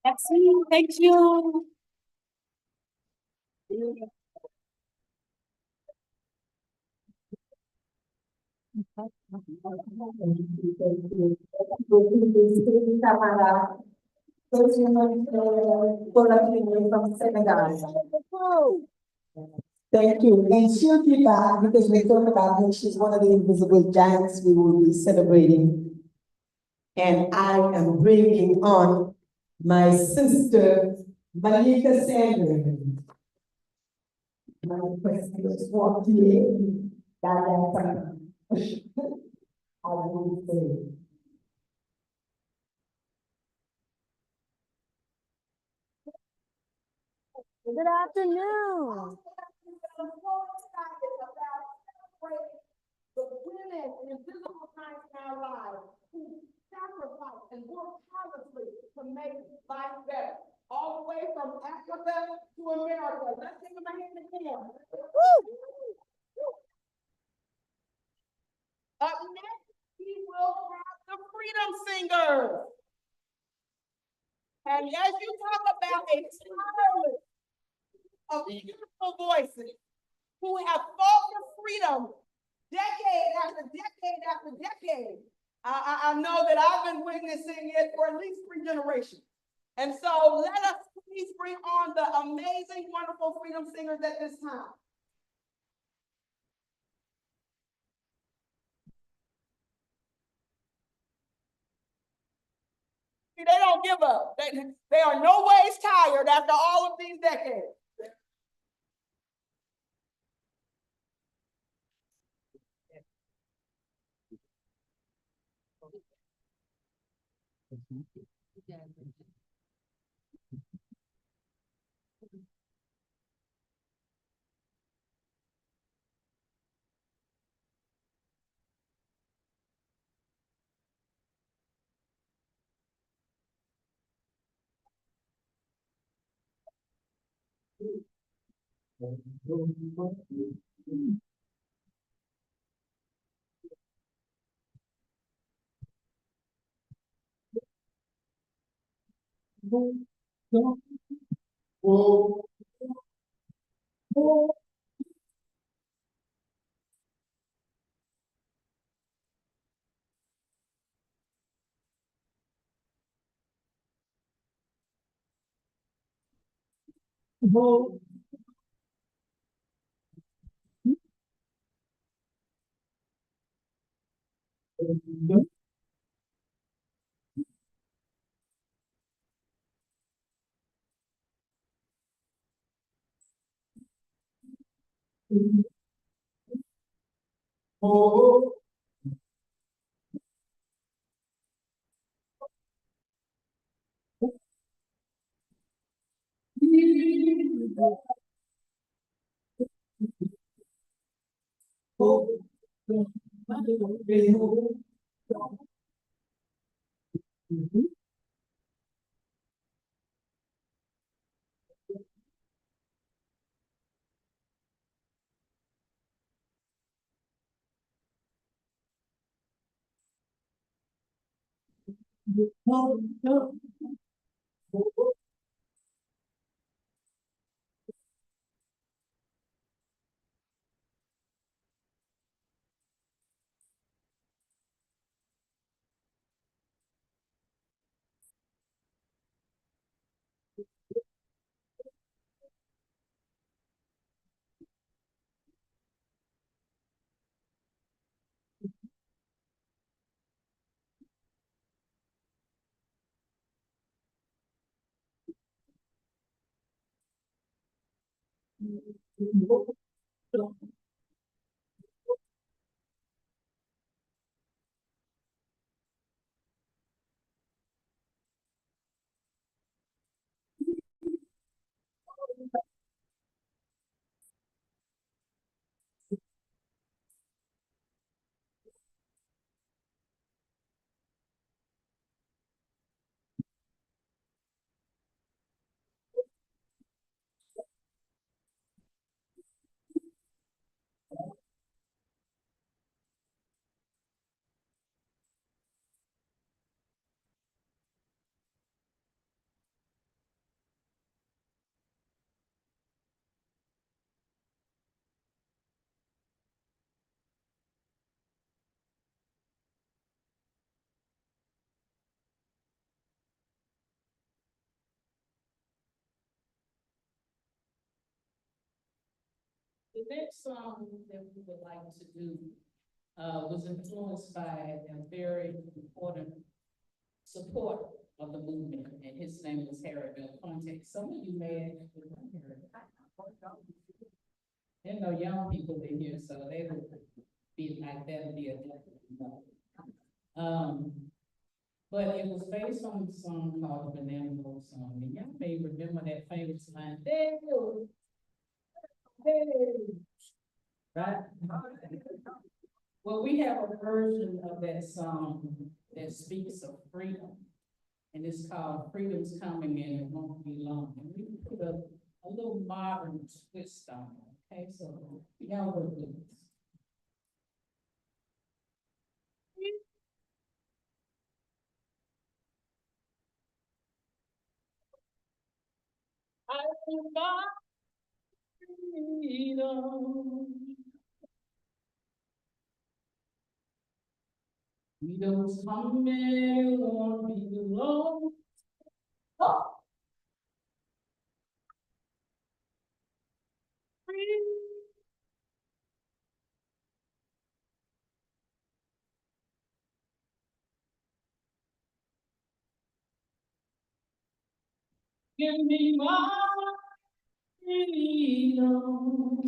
Thank you. Thank you. And she'll be back because we talked about her. She's one of the invisible giants we will be celebrating. And I am bringing on my sister, Malika Sanders. My question is what I will say. Good afternoon. The women and invisible times in our lives who sacrifice and work tirelessly to make life better, all the way from Africa to America. Let's give them a hand again. Up next, we will have the Freedom Singers. And as you talk about a tireless of beautiful voices who have fought for freedom decade after decade after decade. I know that I've been witnessing it for at least 3 generations. And so let us please bring on the amazing, wonderful freedom singers at this time. See, they don't give up. They are no ways tired after all of these decades. The next song that we would like to do was influenced by a very important support of the movement, and his name was Harry Belafonte. Some of you may actually know Harry. There are no young people in here, so they would be like that would be a definite no. But it was based on a song called the Banana Boat Song, and y'all may remember that famous line, "Hey, hey," right? Well, we have a version of that song that speaks of freedom, and it's called "Freedom's Coming and It Won't Be Long." And we put a little modern twist on it. Okay, so y'all will do this. I want freedom. Freedom's coming, won't be long. Oh. Give me my freedom.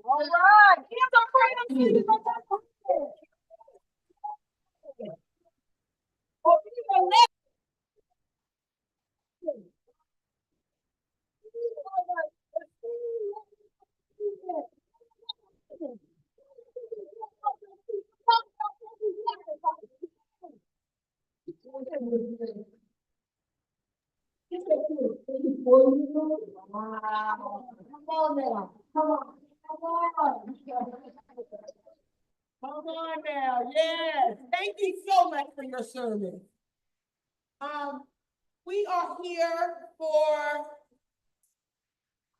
All right, give them praise. Oh, people, wow. Come on now. Come on. Come on. Come on now. Yes. Thank you so much for your service. We are here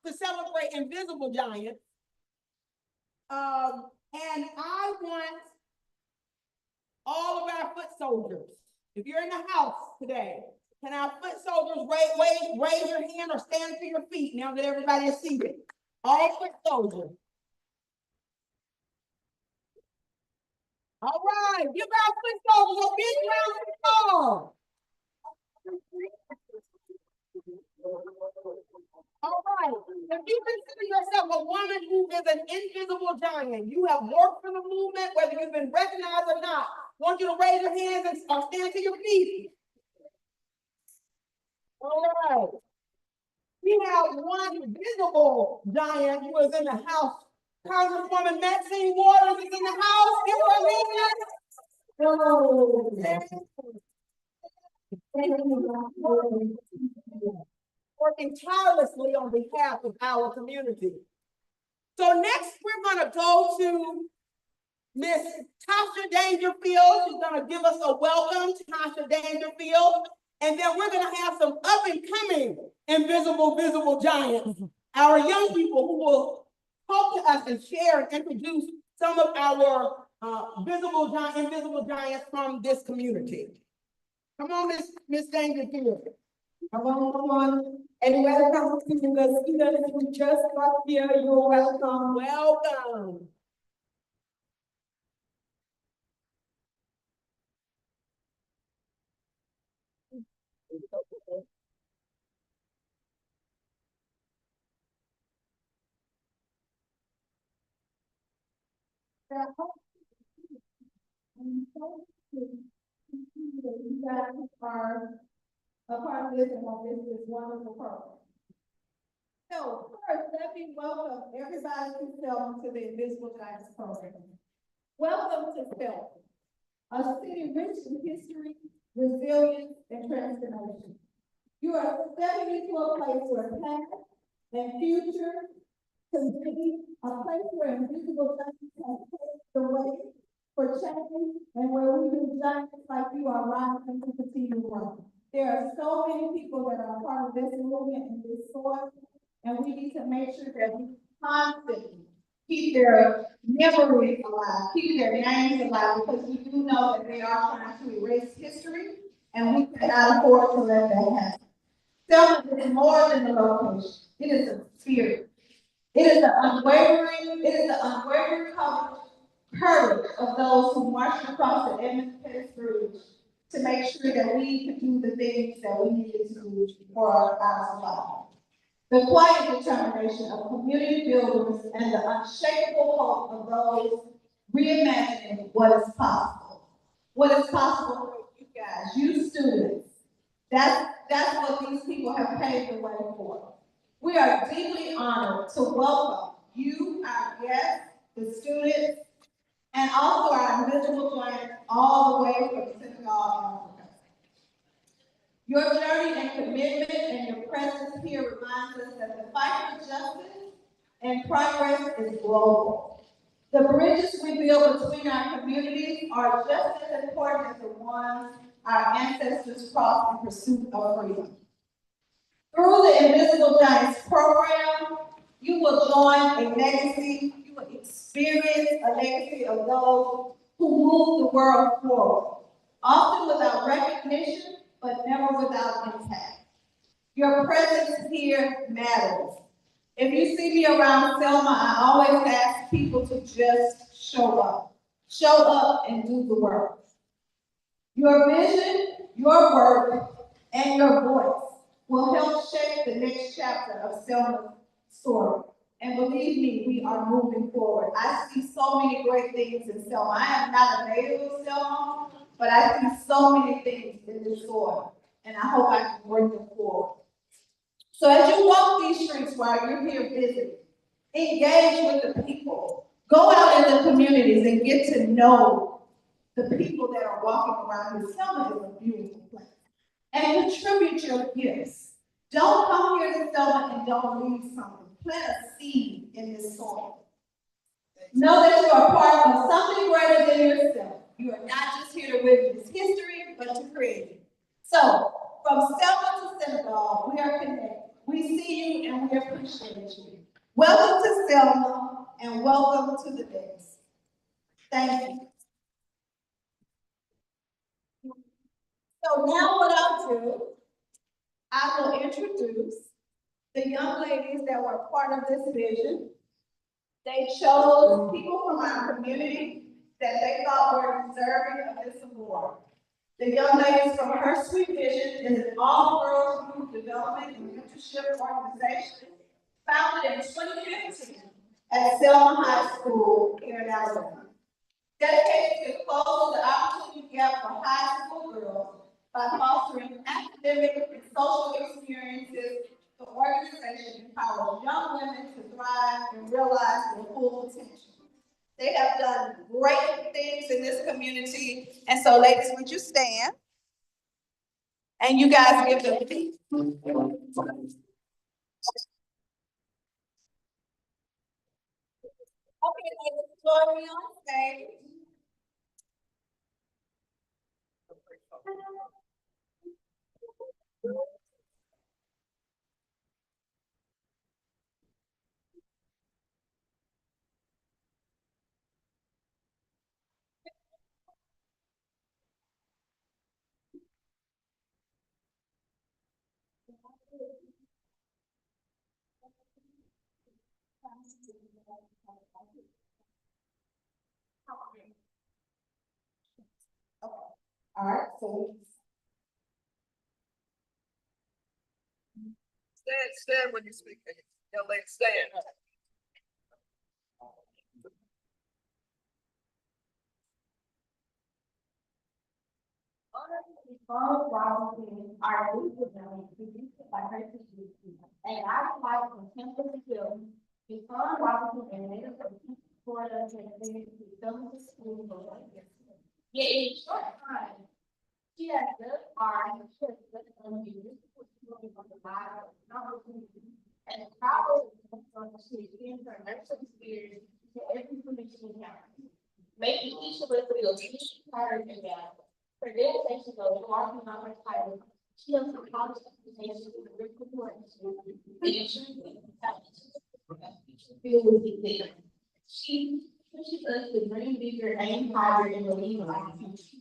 to celebrate Invisible Giants. And I want all of our foot soldiers, if you're in the house today, can our foot soldiers raise your hand or stand to your feet now that everybody is seated? All foot soldiers. All right, give our foot soldiers a big round of applause. All right, if you consider yourself a woman who is an invisible giant, you have worked for the movement, whether you've been recognized or not, I want you to raise your hands and stand to your feet. All right. We have one visible giant who is in the house. Congresswoman Maxine Waters is in the house. Give her a hand. Oh. Working tirelessly on behalf of our community. So next we're going to go to Miss Tasha Dangerfield. She's going to give us a welcome to Tasha Dangerfield. And then we're going to have some up and coming visible giants, our young people who will talk to us and share and introduce some of our invisible giants from this community. Come on, Miss Dangerfield. Come on. And welcome to the students who just got here. You're welcome. Welcome. I'm so pleased to see that you guys are a part of this and on this wonderful program. So first, let me welcome everybody to Selma to the Invisible Giants program. Welcome to Selma, a city rich in history, resilience, and transformation. You are stepping into a place where past and future can be a place where invisible giants have paved the way for change and where we do giants like you are rising to continue growing. There are so many people that are part of this movement and this soil, and we need to make sure that we constantly keep their memories alive, keep their names alive, because we do know that they are trying to erase history, and we cannot afford to let that happen. Selma is more than a location. It is a spirit. It is the unwavering courage of those who marched across the Edmund Pettus Bridge to make sure that we could do the things that we needed to do for our survival. The quiet determination of community builders and the unshakable hope of those reimagining what is possible. What is possible for you guys, you students. That's what these people have paved the way for. We are deeply honored to welcome you, our guests, the students, and also our invisible giants all the way from Senegal, Africa. Your journey and commitment and your presence here reminds us that the fight for justice and progress is global. The bridges we build between our communities are just as important as the ones our ancestors crossed in pursuit of freedom. Through the Invisible Giants program, you will join a legacy, you will experience a legacy of those who move the world forward, often without recognition, but never without impact. Your presence here matters. If you see me around Selma, I always ask people to just show up. Show up and do the work. Your vision, your work, and your voice will help shape the next chapter of Selma's story. And believe me, we are moving forward. I see so many great things in Selma. I am not a native of Selma, but I see so many things in this soil. And I hope I can bring them forward. So as you walk these streets while you're here visiting, engage with the people. Go out in the communities and get to know the people that are walking around here. Selma is a beautiful place. And contribute your gifts. Don't come here to Selma and don't leave something. Plant a seed in this soil. Know that you are part of something greater than yourself. You are not just here to witness history, but to create it. So, from Selma to Senegal, we are connected. We see you and we appreciate you. Welcome to Selma and welcome to the dance. Thank you. So now what I'll do, I will introduce the young ladies that were part of this vision. They chose people from our community that they thought were deserving of this award. The young ladies from Her Sweet Vision is an all-girls group development and mentorship organization founded in 2015 at Selma High School here in Alabama. Dedicated to closing the opportunity gap for high school girls by fostering academic and social experiences. The organization empowers young women to thrive and realize their full potential. They have done great things in this community. And so, ladies, would you stand? And you guys give them peace. Okay, ladies, join me on stage. All right, so Stand when you speak. Young lady, stand. Because Robinson are originally produced by her teachers, and I would like to simply feel because Robinson and native of Florida has been to Selma School for 1 year. Yet in a short time, she has built our church with unused from the Bible, and the power of she extends her nursing experience to every student she encounters, making each of us feel deep, courage, and value. For dedication goes far beyond her title. She has accomplished reputation with the rich importance and ensuring feel with the She pushes us to dream bigger, aim higher, and believe in our future.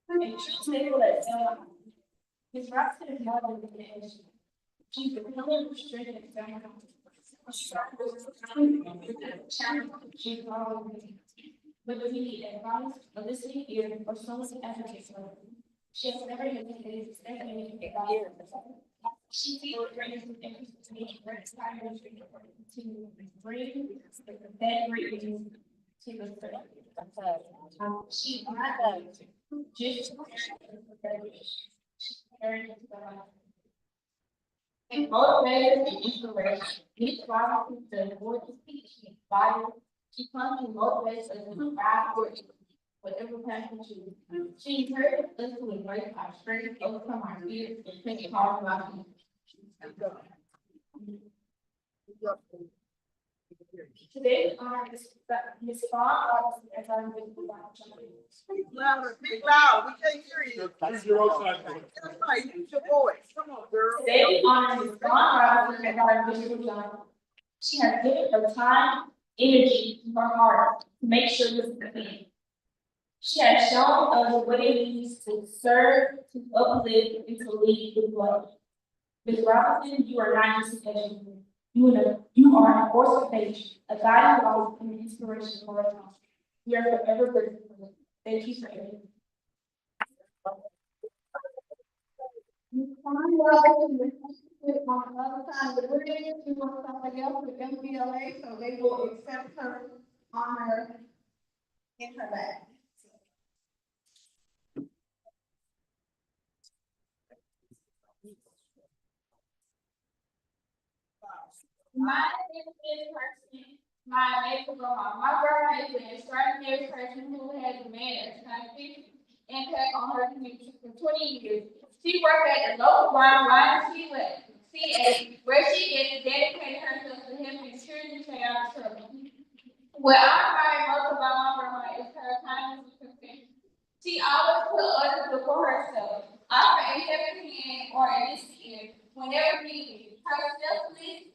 And true people at Selma, Ms. Robinson is more than an education. She's a pillar of strength and family. She's always whether we need advice, a listening ear, or someone to advocate for her. She has never hesitated to step in and advise. She feels great and to make her inspired to bring that great news to the world. She's not just she's carrying it to the life. And motivated and inspiration. Ms. Robinson does more to speak, she inspires. She constantly motivates us to strive for whatever path we choose. She encourages us to embrace our strengths, overcome our fears, and take part of our future. Today, Ms. Vaughn, as I'm with you. Speak louder, we can't hear you. Everybody, use your voice, come on, girl. Today, we honor Ms. Vaughn Robinson as our Bishop John. She has given her time, energy, and her heart to make sure this is complete. She has shown us what it means to serve, to uplift, and to lead with love. Ms. Robinson, you are not just an educator. You are a force of nature, a guiding light, and an inspiration for us all. We are forever grateful for you. Thank you for everything. on another time, but we're going to do something else with MBLA, so they will accept her honor in her bag. My favorite person, my amazing grandma. My grandma is an extraordinary person who has made a scientific impact on her community for 20 years. She worked at the local Lion CA, where she has dedicated herself to helping children stay out of trouble. What I admire most about my grandma is her kindness and compassion. She always put others before herself, offer a helping hand or a listening ear whenever needed. Her selfless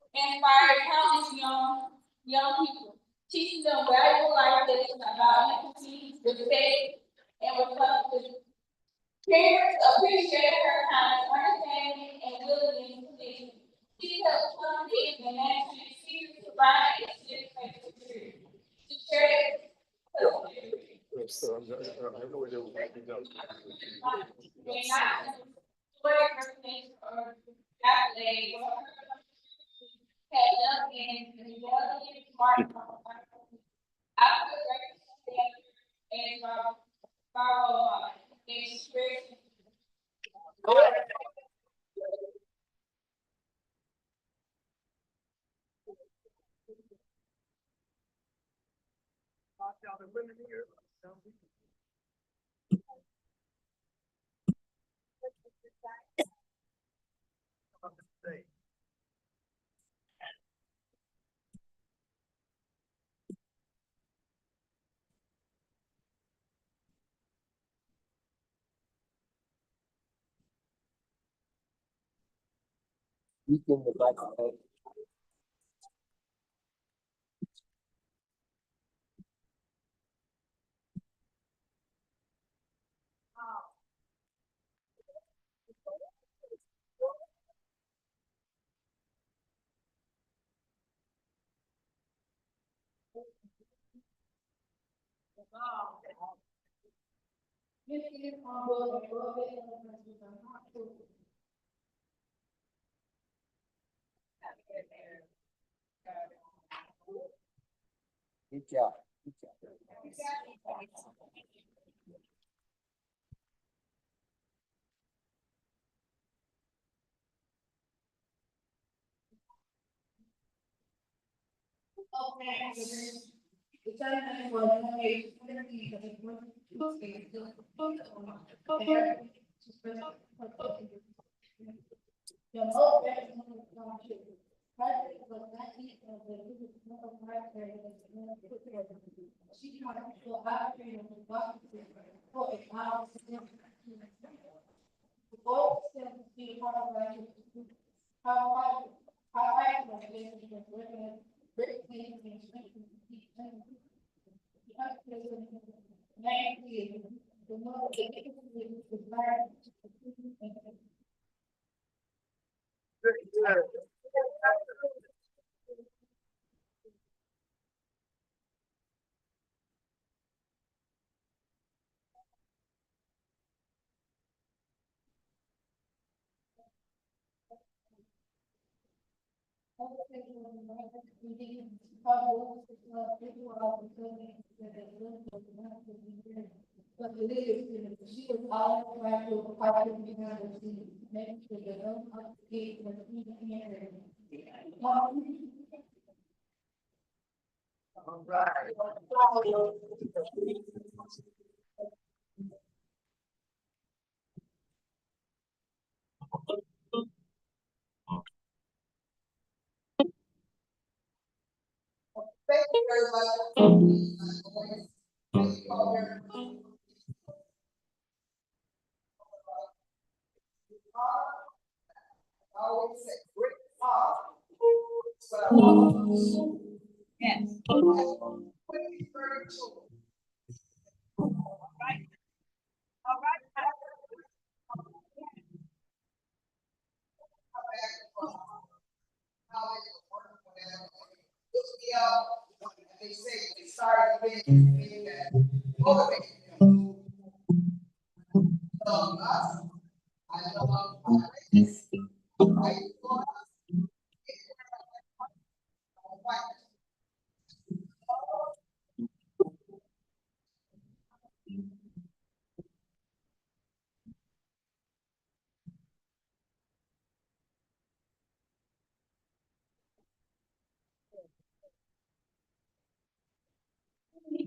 inspired countless young people, teaching them valuable life lessons about empathy, respect, and responsibility. Parents appreciate her kind, understanding, and willingness to listen. She helps some kids and naturally she provides a safe place to share. May not enjoy her things or accolades, had nothing and reality smart. I feel very and follow express. The women here. You can like Good job. Good job. All right. Thank you very much. I always say, great father. But I want Yes. to very cool. All right. They say they started being that motivated them. Us, I know this. I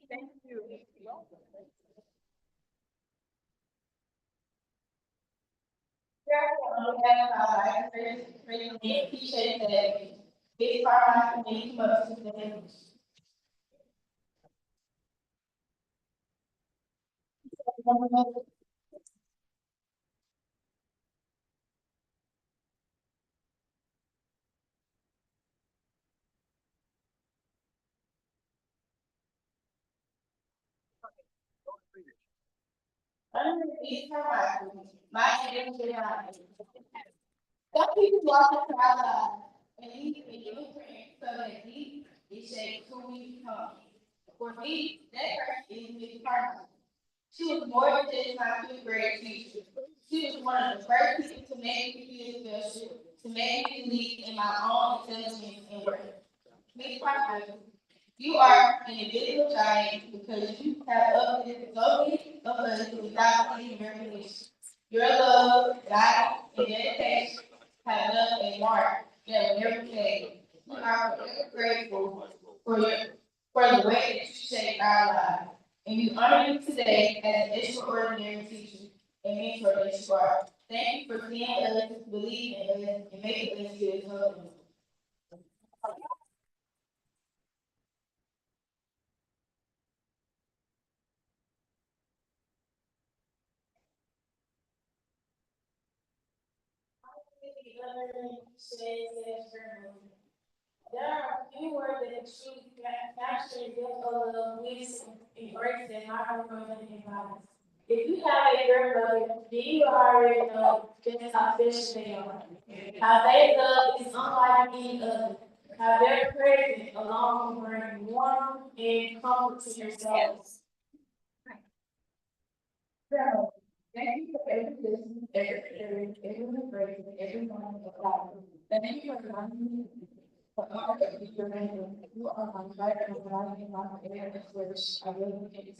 Thank you. Some people walk the crowd and leave a footprint so that he is shaped who we become. For me, that person is Miss Carter. She was more than just my fifth grade teacher. She was one of the first people to make me feel special, to make me believe in my own intelligence and worth. Miss Parker, you are an invisible giant because you have uplifted so many of us without any recognition. Your love, guidance, and dedication have left a mark that will never fade. We are forever grateful for your for the way that you shaped our lives. And we honor you today as an extraordinary teacher and mentor that you are. Thank you for seeing us, believing in us, and making us feel welcome. There are few words that truly capture the depth of the wisdom and grace that our grandmother embodies. If you have a grandmother, then you already know just how special they are. How they love is unlike any other. have their presence along with bring warmth and comfort to yourselves. So, thank you for every listening, every sharing, every embracing, every moment of life. Thank you for reminding me for all that you remember. You are my light and light in my air and which I really need.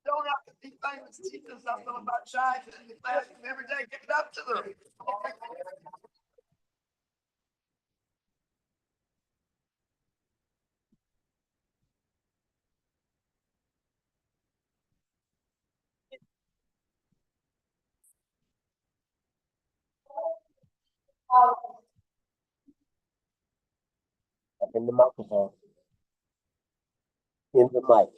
Don't have to be famous, teach us something about shining in the classroom every day, give it up to them. In the microphone. In the mic.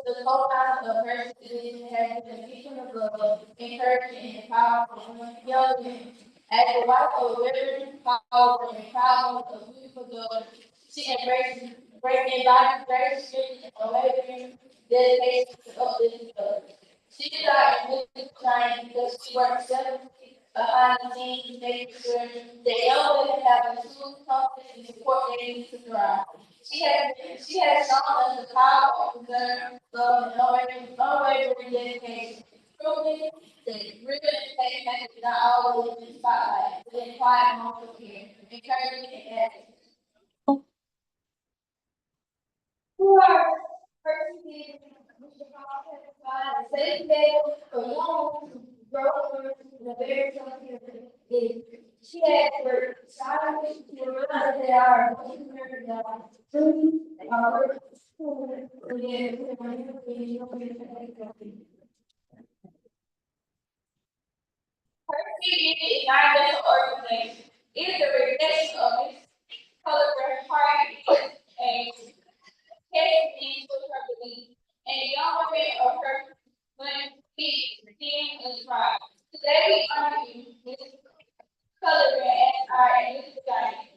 The co-founder of her division has been a beacon of love, encouraging and empowering young women. As the wife of a very powerful and proud of a beautiful daughter, she embraces embodies very strict and unwavering dedication to uplifting others. She is our individual giant because she works selflessly behind the scenes, making sure that young women have the tools, confidence, and support they need to thrive. She has shown us the power of reserve, love, and unwavering dedication. Proving that real education is not always in the spotlight, but in quiet moments of care, encouragement, and advocacy. Who are persecuted, which the Bible has provided a safe haven for young to grow in a very tough period. She has worked silently to remind us that our emotions are God. Truly, our Persecuted is not just an organization. It is a reflection of its color, heart, and testing with her belief, and young women of her when speak, sing, and try. Today we honor you, Ms. Coloring, as our youth guide.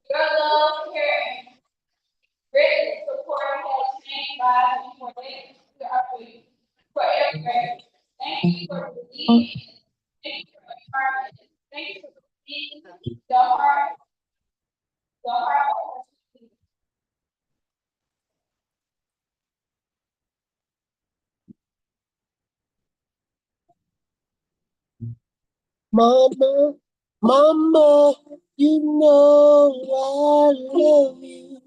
Your love, care, and great support has changed lives and connected to our faith forever. Thank you for believing. Thank you for encouraging. Thank you for being the heart of Mama, mama, you know I love you.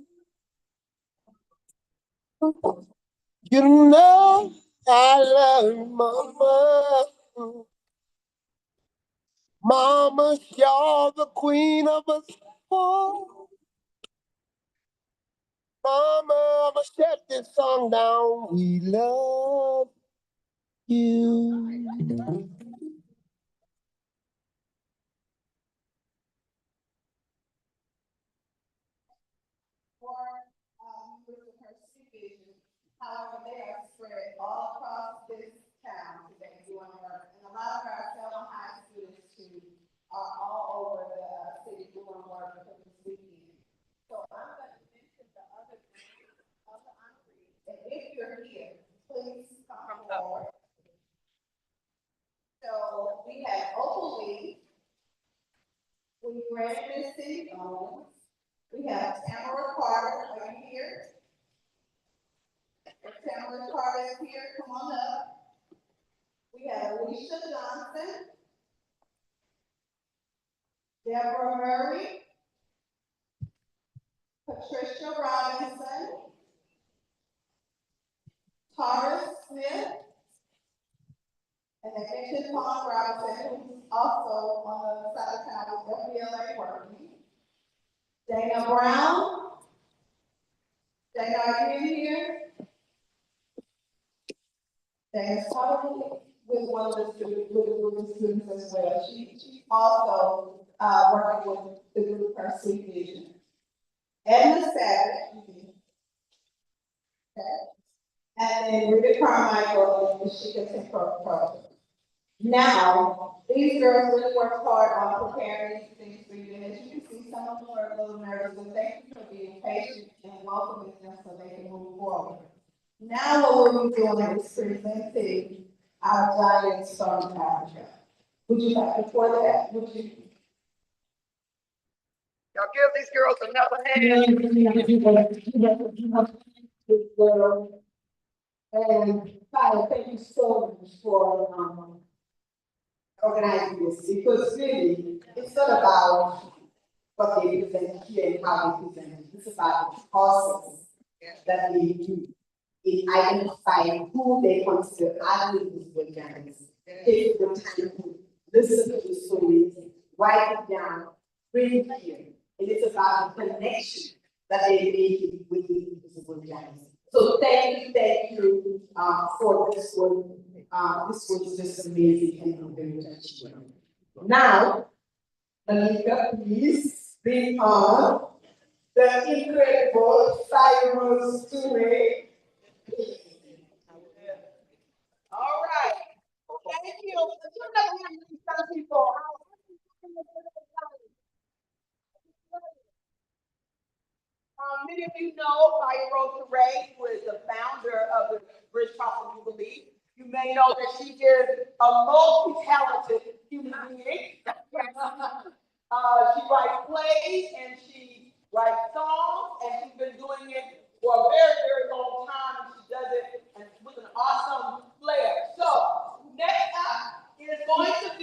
You know I love you, mama. Mama, you're the queen of us all. Mama, I'ma shut this song down. We love you. With her supervision. However, they are spread all across this town today doing work. And a lot of our Selma High students too are all over the city doing work for this weekend. So I'm going to mention the other honorees. And if you're here, please come forward. So we have Opal Lee. We graduated City Owens. We have Tamara Carter right here. Tamara Carter is here, come on up. We have Alicia Johnson, Deborah Murray, Patricia Robinson, Tara Smith, and they mentioned Paul Robinson, who's also on the side of town with FBLA working. Dana Brown. Dana, are you here? Dana's probably with one of the students, with the students as well. She also working with the group Pursuit Vision. Edna Savage, okay, and then Rita Carmichael and Sheikah Temple. Now, these girls really work hard on preparing these things for you, and as you can see, some of them are a little nervous, but thank you for being patient and welcoming them so they can move forward. Now what we'll be doing is presenting our giant storm Africa. Would you like, before that, would you? Y'all give these girls another hand. And Kyle, thank you so much for organizing this, because really, it's not about what they present here and how they present it. It's about the process that they do in identifying who they consider athletes with journalists. Take the time to listen to the stories, write it down, bring it here. And it's about the connection that they make with the invisible journalists. So thank you for this one. This was just amazing and very touching. Now, Anika, please bring on the incredible Cyrus Toure. All right. Thank you. Some people. Many of you know Selma Jubilee, who is the founder of the Selma Jubilee. You may know that she is a multi-talented human being. She writes plays and she writes songs, and she's been doing it for a very, very long time. And she does it with an awesome flair. So next up is going to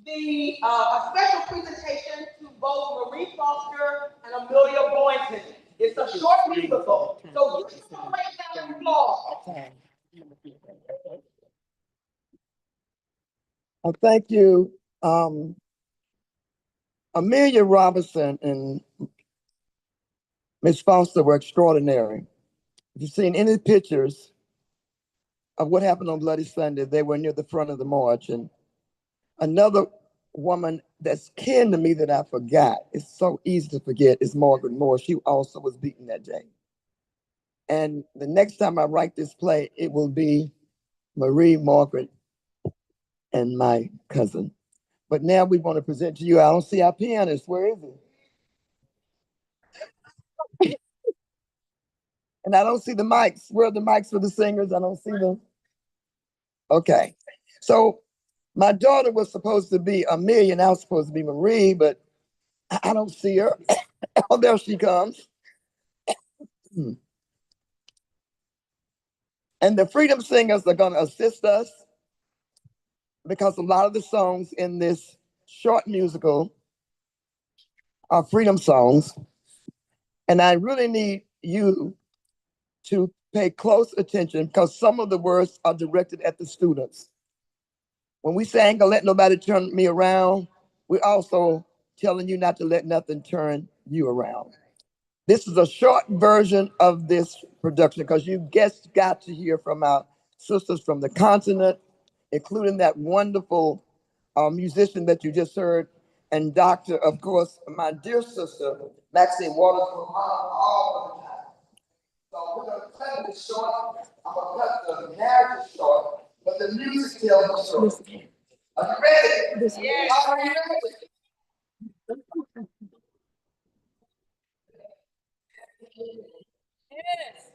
be a special presentation to both Marie Foster and Amelia Boynton. It's a short musical. So give some great round of applause. Thank you. Amelia Robinson and Miss Foster were extraordinary. If you've seen any pictures of what happened on Bloody Sunday, they were near the front of the march. And another woman that's kin to me that I forgot, it's so easy to forget, is Margaret Moore. She also was beaten that day. And the next time I write this play, it will be Marie, Margaret, and my cousin. But now we want to present to you, I don't see our pianist. Where is he? And I don't see the mics. Where are the mics for the singers? I don't see them. Okay. So my daughter was supposed to be Amelia, and I was supposed to be Marie, but I don't see her. Oh, there she comes. And the Freedom Singers are going to assist us because a lot of the songs in this short musical are freedom songs. And I really need you to pay close attention because some of the words are directed at the students. When we say I ain't gonna let nobody turn me around, we're also telling you not to let nothing turn you around. This is a short version of this production because you just got to hear from our sisters from the continent, including that wonderful musician that you just heard, and Dr., of course, my dear sister, Maxine Waters, from all of the time. So we're going to cut this short. I'm going to cut the narrative short, but the music tells the story. Are you ready? Yes. Are you ready? Yes.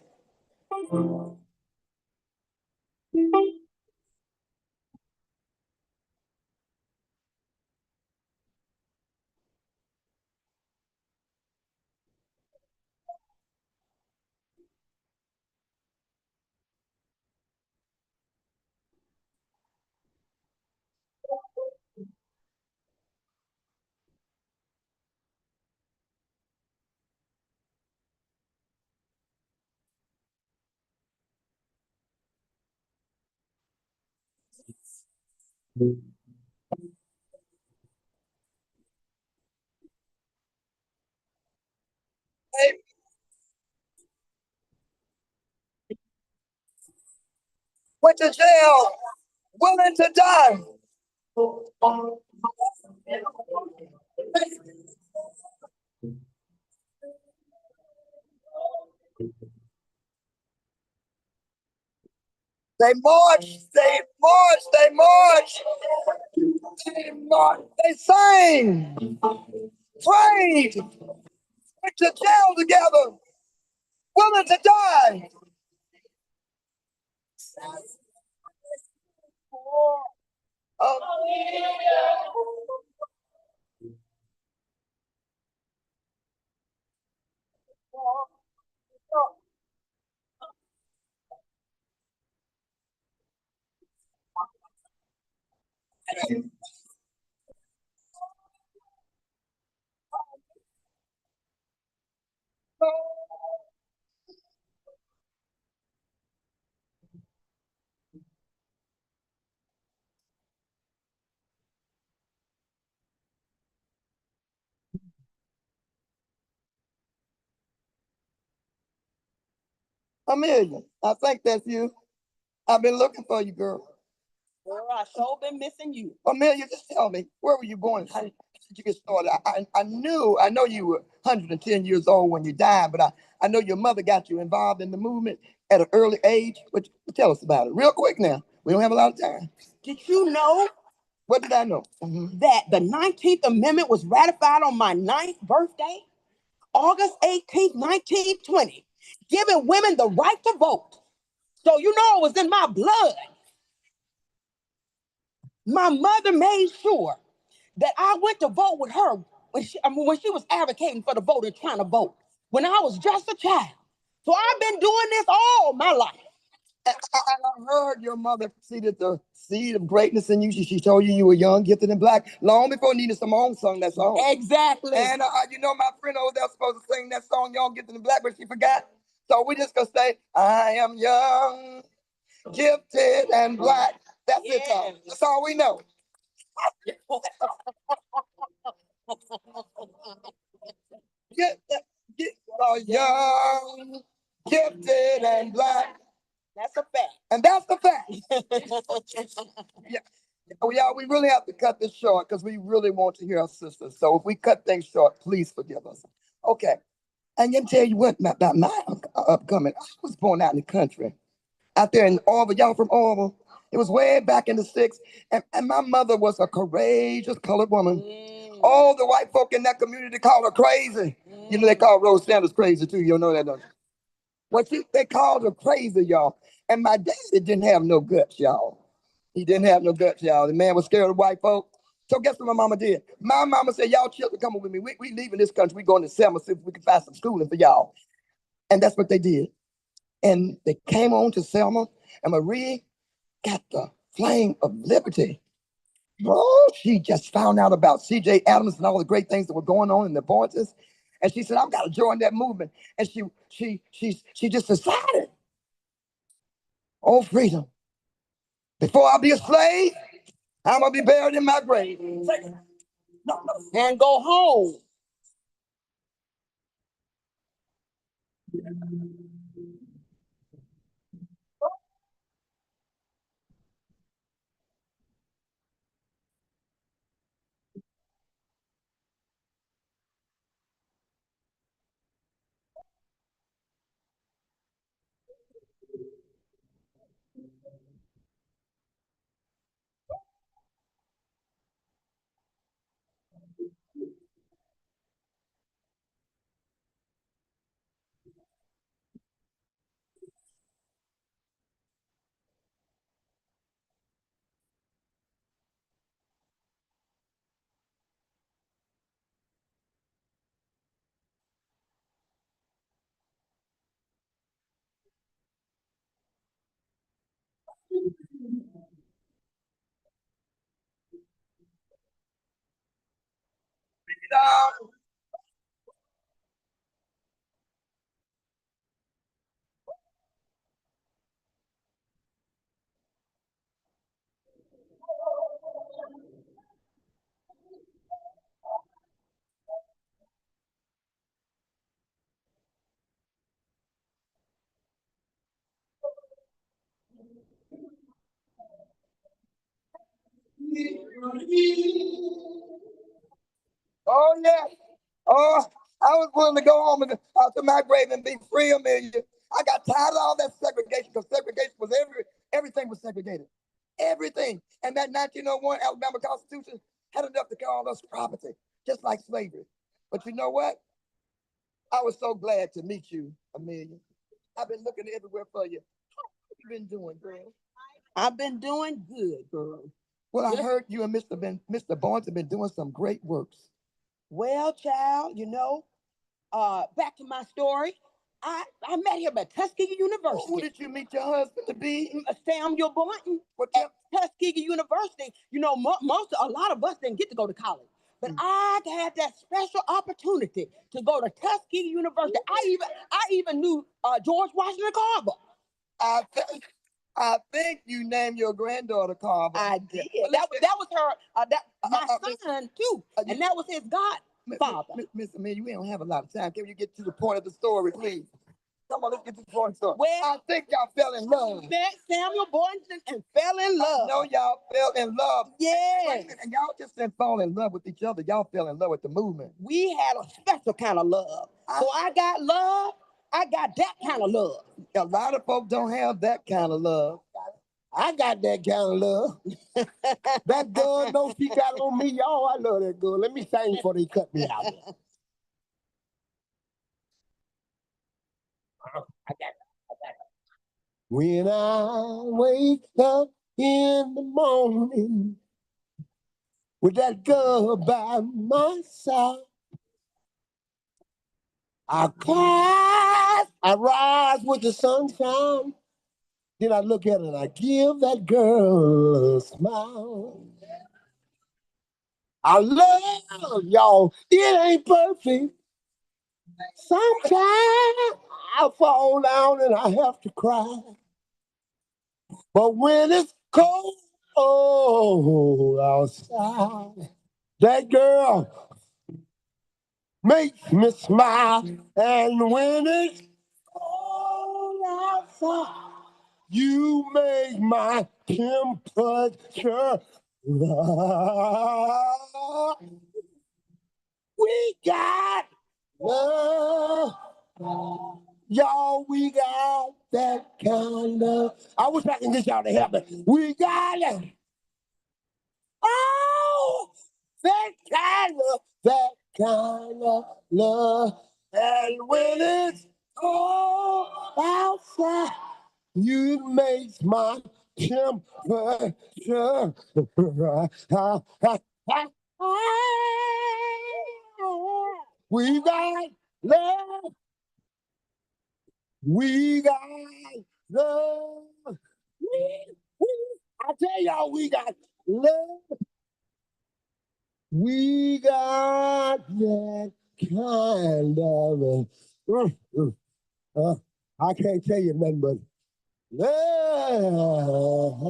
Went to jail, willing to die. They march, they march, they march, they march, they sang, prayed, went to jail together, willing to die. Um, Amelia, I think that's you. I've been looking for you, girl. Girl, I sure been missing you. Amelia, just tell me, where were you born? How did you get started? I know you were 110 years old when you died, but I know your mother got you involved in the movement at an early age. But tell us about it real quick now. We don't have a lot of time. Did you know What did I know? that the 19th Amendment was ratified on my 9th birthday, August 18th, 1920, giving women the right to vote? So you know it was in my blood. My mother made sure that I went to vote with her when she was advocating for the vote and trying to vote when I was just a child. So I've been doing this all my life. I heard your mother seeded the seed of greatness in you. She told you were young, gifted, and black long before Nina Simone sung that song. Exactly. And you know, my friend over there supposed to sing that song, Young, Gifted, and Black, but she forgot. So we just gonna say, I am young, gifted, and black. That's it, though. That's all we know. Get, get young, gifted, and black. That's a fact. And that's the fact. Yeah. Oh, yeah, we really have to cut this short because we really want to hear our sisters. So if we cut things short, please forgive us. Okay. I can tell you what about my upcoming. I was born out in the country, out there in Orville. Y'all from Orville? It was way back in the '60s. And my mother was a courageous colored woman. All the white folk in that community called her crazy. You know, they call Rose Sanders crazy too. You know that, don't you? Well, they called her crazy, y'all. And my daddy didn't have no guts, y'all. He didn't have no guts, y'all. The man was scared of white folk. So guess what my mama did? My mama said, y'all children coming with me. We leaving this country. We going to Selma, see if we can find some schooling for y'all. And that's what they did. And they came on to Selma, and Marie got the flame of liberty. Oh, she just found out about C.J. Adams and all the great things that were going on in the voices. And she said, I've got to join that movement. And she just decided, oh, freedom. Before I be a slave, I'm going to be buried in my grave. No. And go home. Oh, yeah. Oh, I was willing to go home and to my grave and be free, Amelia. I got tired of all that segregation because segregation was everything was segregated. Everything. And that 1901 Alabama Constitution had enough to call us property, just like slavery. But you know what? I was so glad to meet you, Amelia. I've been looking everywhere for you. How you been doing, girl? I've been doing good, girl. Well, I heard you and Mr. Barnes have been doing some great works. Well, child, back to my story. I met him at Tuskegee Who University. did you meet your husband to be? Samuel Boynton What at Tuskegee University. A lot of us didn't get to go to college, but I had that special opportunity to go to Tuskegee University. I even knew George Washington Carver. I think I think you named your granddaughter Carver. I did. Well, That was her. My Miss- son too, and that was his godfather. Miss Amelia, we don't have a lot of time. Can you get to the point of the story, please? Come on, let's get to the point of the story. Well, I think y'all fell in love. Met Samuel Boynton and fell in love. I know y'all fell in love. Yes. And y'all just didn't fall in love with each other. Y'all fell in love with the movement. We had a special kind of love. So I got love. I got that kind of love. A lot of folks don't have that kind of love. I got that kind of love. That gun, no, she got on me. Oh, I love that gun. Let me sing before they cut me out. When I wake up in the morning with that girl by my side, I cry, I rise with the sunshine. Then I look at her and I give that girl a smile. I love y'all. It ain't perfect. Sometimes I fall down and I have to cry. But when it's cold outside, that girl makes me smile. And when it's cold outside, you make my temperature rise. We got love. Y'all, we got that kind of. I wish I can get y'all to help me. We got it. Oh, that kind of love. And when it's cold outside, you make my temperature rise. We got love. We got love. I tell y'all, we got love. We got that kind of. I can't tell you nothing but love.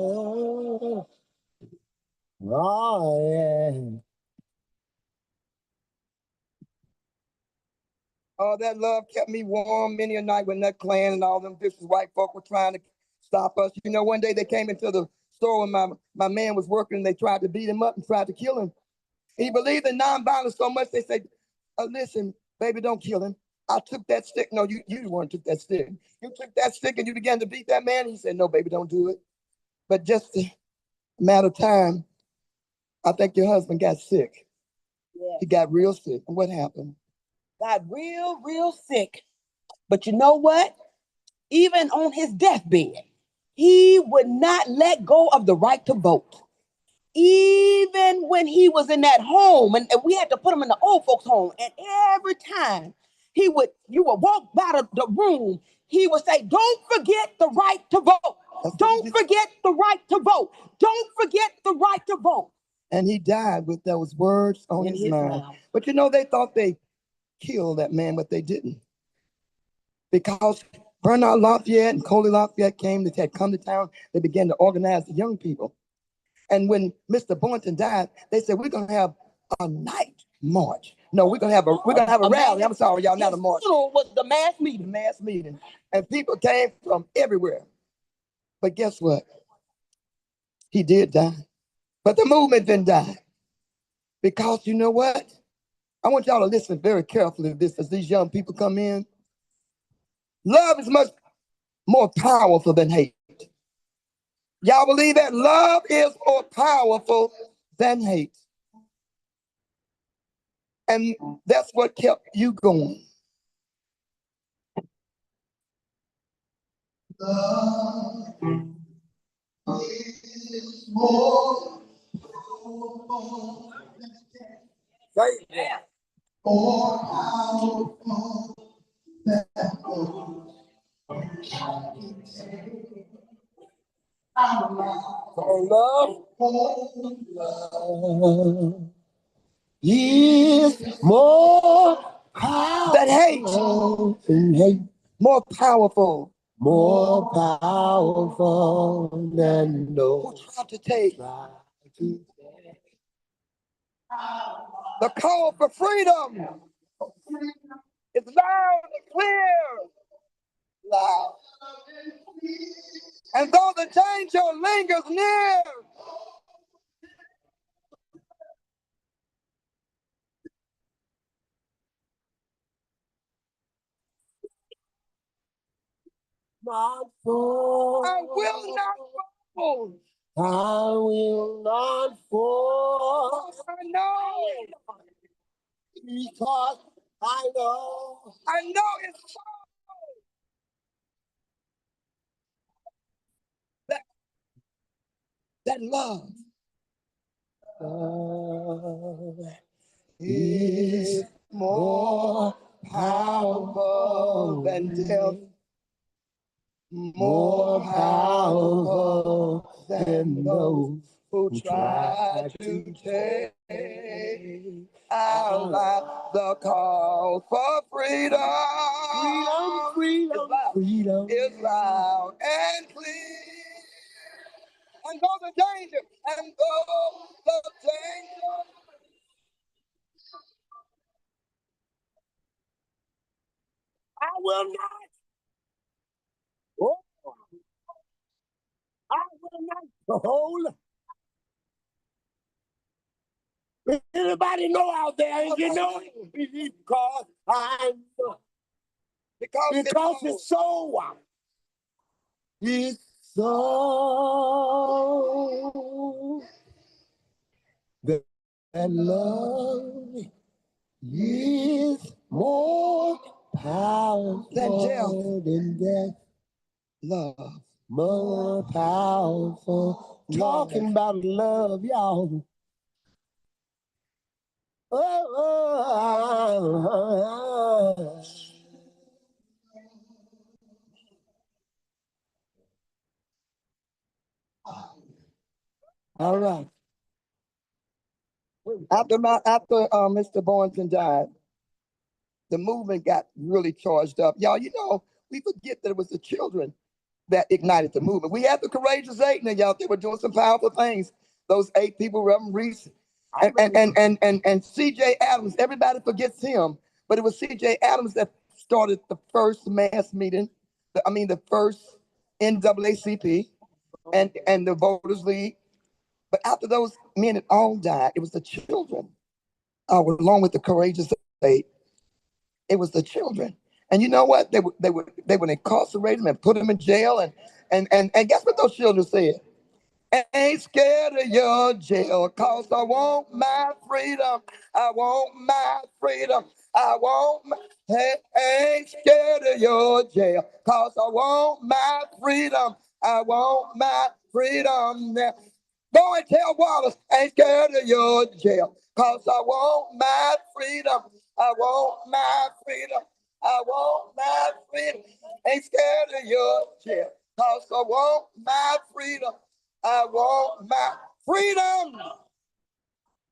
Oh, yeah. Oh, that love kept me warm many a night when that Klan and all them vicious white folk were trying to stop us. You know, one day they came into the store when my man was working and they tried to beat him up and tried to kill him. He believed in nonviolence so much they said, listen, baby, don't kill him. I took that stick. No, you the one who took that stick. You took that stick and you began to beat that man. He said, no, baby, don't do it. But just a matter of time, I think your husband got sick. Yeah. He got real sick. And what happened? Got real sick. But you know what? Even on his deathbed, he would not let go of the right to vote. Even when he was in that home, and we had to put him in the old folks' home, and every time you would walk by the room, he would say, "Don't forget the right to vote. Don't forget the right to vote. Don't forget the right to vote." And he died with those words on his mind. But you know, they thought they killed that man, but they didn't. Because Bernard Lafayette and Coley Lafayette came, they had come to town, they began to organize the young people. And when Mr. Boynton died, they said, we're gonna have a night march. No, we're gonna have a rally. I'm sorry, y'all, not a march. Was the mass meeting. Mass meeting. And people came from everywhere. But guess what? He did die. But the movement didn't die. Because you know what? I want y'all to listen very carefully to this as these young people come in. Love is much more powerful than hate. Y'all believe that? Love is more powerful than hate. And that's what kept you going. Love is more powerful than hate. More powerful than gold. Love is more powerful than hate. More powerful. More powerful than no. Who tried to take? The call for freedom is loud and clear. Loud. And though the danger lingers near, not fall. I will not fall. I will not fall. I know. Because I know. I know it's so. That love is more powerful than death. More powerful than those who try to take our life. The call for freedom, freedom is loud and clear. And though the danger, and though the danger, I will not. Oh, I will not hold. Anybody know out there? You know, because I know. Because it's so. It's so that love is more powerful than death. Love. More powerful. Talking about love, y'all. Oh. All right. After Mr. Boynton died, the movement got really charged up. Y'all, you know, we forget that it was the children that ignited the movement. We had the courageous eight, and y'all, they were doing some powerful things. Those 8 people, Reverend Reese and C.J. Adams. Everybody forgets him, but it was C.J. Adams that started the first mass meeting. The first NAACP and the Voters League. But after those men had all died, it was the children, along with the courageous eight. It was the children. And you know what? They would incarcerate them and put them in jail. And guess what those children said? I ain't scared of your jail, cause I want my freedom. I want my freedom. Hey, I ain't scared of your jail, cause I want my freedom. I want my freedom now. Go and tell Wallace, I ain't scared of your jail, cause I want my freedom. I want my freedom. I want my freedom. Ain't scared of your jail, cause I want my freedom. I want my freedom.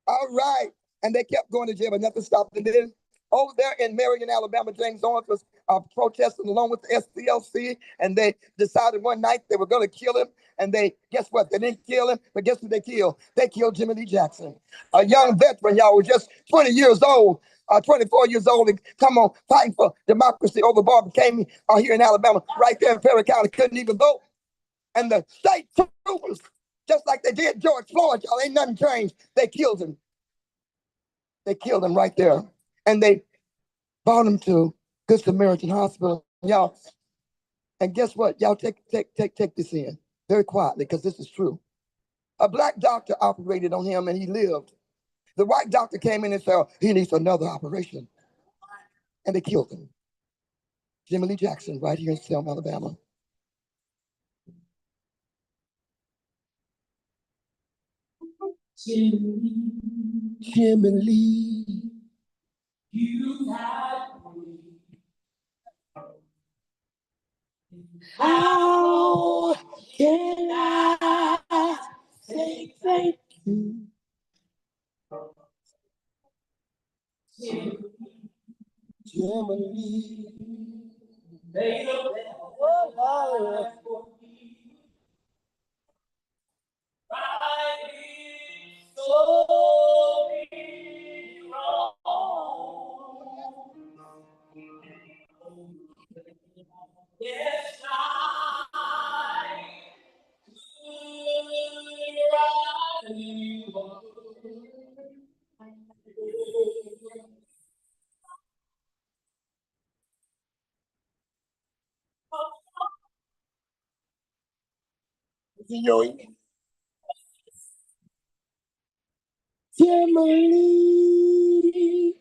All right. And they kept going to jail, but nothing stopped them. Then over there in Marion, Alabama, James Owens was protesting along with the SCLC, and they decided one night they were going to kill him. And guess what? They didn't kill him, but guess what they killed? They killed Jimmy Lee Jackson, a young veteran, y'all, was just 20 years old, 24 years old, and come on, fighting for democracy over Barbara King here in Alabama, right there in Perry County, couldn't even vote. And the state troopers, just like they did George Floyd, y'all, ain't nothing changed. They killed him. They killed him right there. And they brought him to Good Samaritan Hospital. Y'all, and guess what? Y'all take this in very quietly because this is true. A black doctor operated on him and he lived. The white doctor came in and said, he needs another operation. And they killed him. Jimmy Lee Jackson, right here in Selma, Alabama. Jimmy Lee, you have how can I say thank you? Jimmy Lee, made a better for me. Right, so be wrong. Yes, I could Jimmy.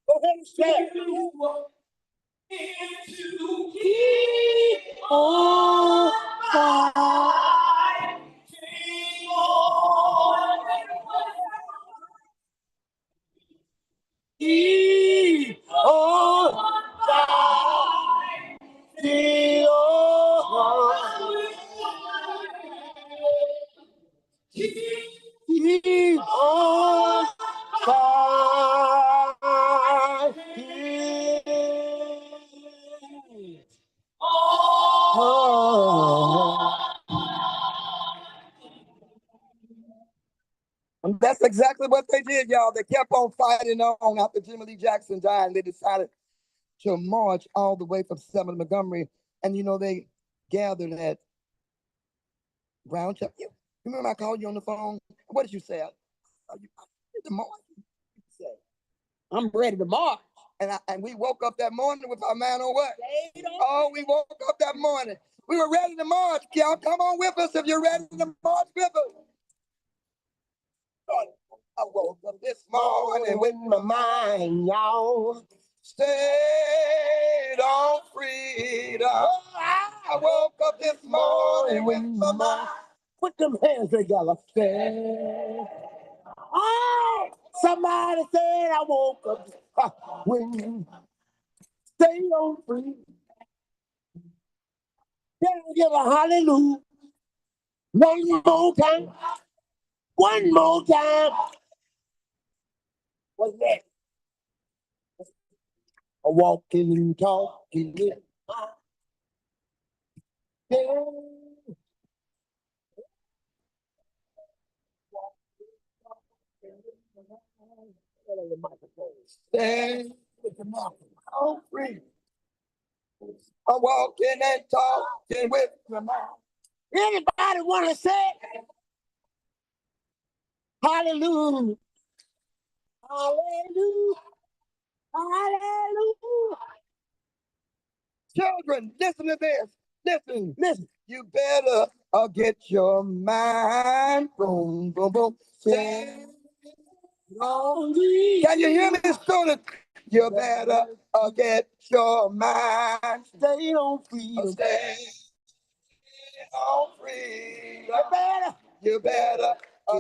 Go ahead and say it. To keep on fighting on. Keep on fighting on. Keep on fighting. And that's exactly what they did, y'all. They kept on fighting on after Jimmy Lee Jackson died. And they decided to march all the way from Selma to Montgomery. And, they gathered at Brown Chapel. You remember I called you on the phone? What did you say? I'm ready to march. And we woke up that morning with our man on what? Oh, we woke up that morning. We were ready to march. Y'all come on with us if you're ready to march with us. I woke up this morning with my mind, y'all. Stayed on freedom. Oh, I woke up this morning with my mind. Put them hands together. Stay. Oh, somebody said I woke up when stay on free. Can I give a hallelujah? One more time. One more time. What's that? A walking and talking with my stand with the mouth free. I'm walking and talking with my mouth. Anybody want to say hallelujah? Hallelujah. Hallelujah. Children, listen to this. Listen. You better get your mind. Boom, boom, boom. Stand on me. Can you hear me, students? You better get your mind. Stay on freedom. Stay on freedom. You better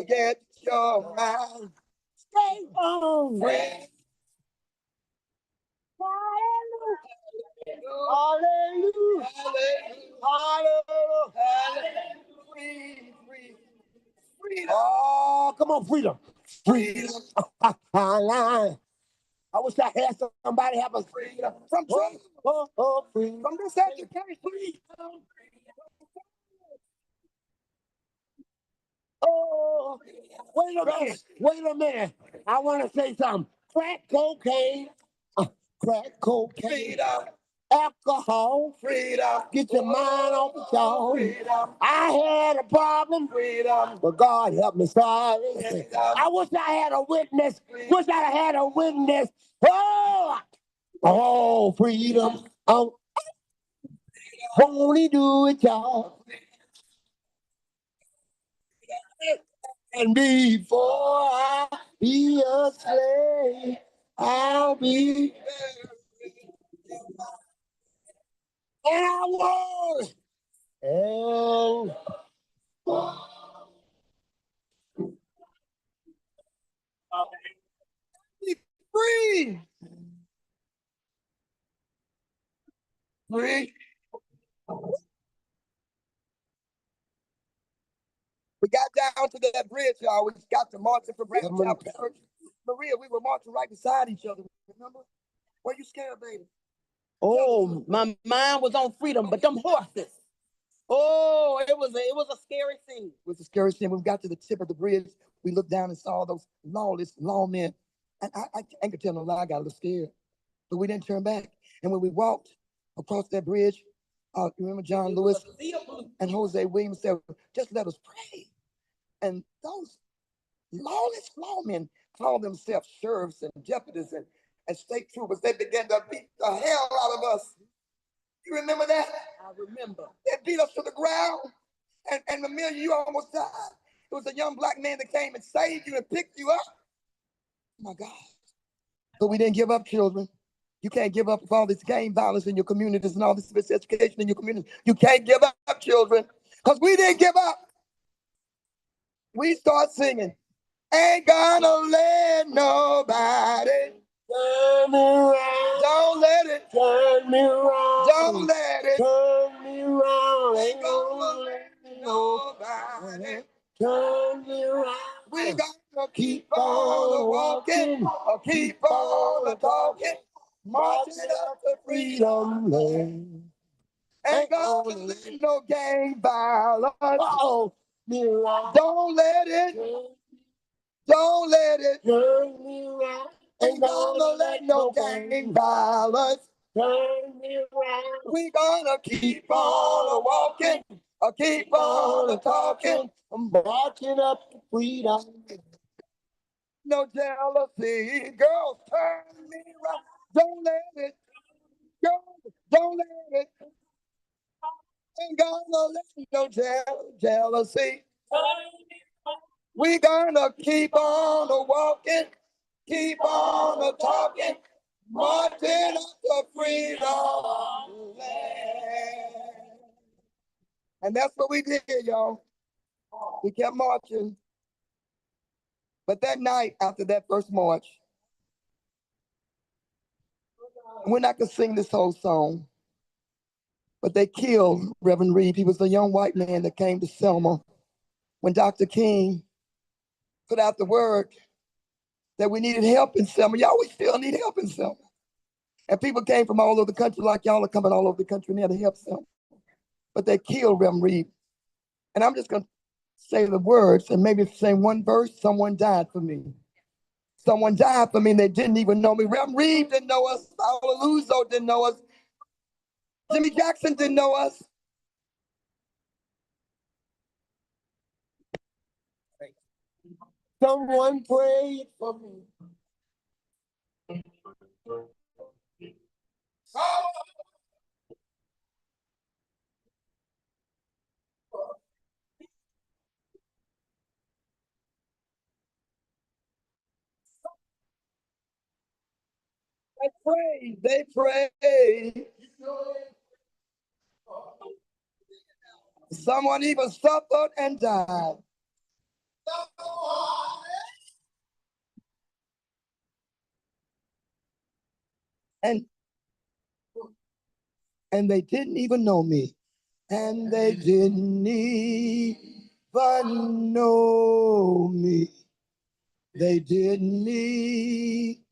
get your mind. Stay on freedom. Hallelujah. Hallelujah. Hallelujah. Freedom. Oh, come on, freedom. Freedom. I wish I had somebody have us freedom from freedom. Freedom. From this education. Freedom. Oh, wait a minute. I want to say something. Crack cocaine. Crack cocaine. alcohol, freedom. Get your mind off the y'all. Freedom. I had a problem, freedom, but God helped me solve it. Freedom. I wish I had a witness. Freedom. Wish I had a witness. Oh, oh, freedom. Oh, only do it, y'all. And before I be a slave, I'll be. And I was. And be free. Free. We got down to that bridge, y'all. We got to marching for bridge. Maria, we were marching right beside each other. Remember? Were you scared, baby? Oh, my mind was on freedom, but them horses. Oh, it was a scary scene. It was a scary scene. When we got to the tip of the bridge, we looked down and saw those lawless lawmen. And I ain't gonna tell no lie, I got a little scared. But we didn't turn back. And when we walked across that bridge, remember John Lewis and Jose Williams said, just let us pray. And those lawless lawmen called themselves sheriffs and deputies and state troopers. They began to beat the hell out of us. You remember that? I remember. They beat us to the ground. And Amelia, you almost died. It was a young black man that came and saved you and picked you up. Oh my God. But we didn't give up, children. You can't give up with all this gang violence in your communities and all this miseducation in your community. You can't give up, children, because we didn't give up. We start singing, ain't gonna let nobody turn me around. Don't let it turn me around. Don't let it turn me around. Ain't gonna let nobody turn me around. We gotta keep on walking, or keep on talking, marching up the freedom land. Ain't gonna let no gang violence. Uh-oh. Don't let it. Don't let it. Turn me around. Ain't gonna let no gang violence turn me around. We gonna keep on walking, or keep on talking, marching up to freedom. No jealousy, girls, turn me around. Don't let it. Girls, don't let it. Ain't gonna let no jealousy. We gonna keep on walking, keep on talking, marching up the freedom land. And that's what we did, y'all. We kept marching. But that night, after that first march, we're not gonna sing this whole song, but they killed Reverend Reed. He was a young white man that came to Selma when Dr. King put out the word that we needed help in Selma. Y'all, we still need help in Selma. And people came from all over the country, like y'all are coming all over the country now to help Selma. But they killed Reverend Reed. And I'm just going to say the words and maybe say one verse. Someone died for me. Someone died for me and they didn't even know me. Reverend Reed didn't know us. Paula Luzo didn't know us. Jimmy Jackson didn't know us. Someone prayed for me. They prayed. Someone even suffered and died. And they didn't even know me. And they didn't even know me. They didn't even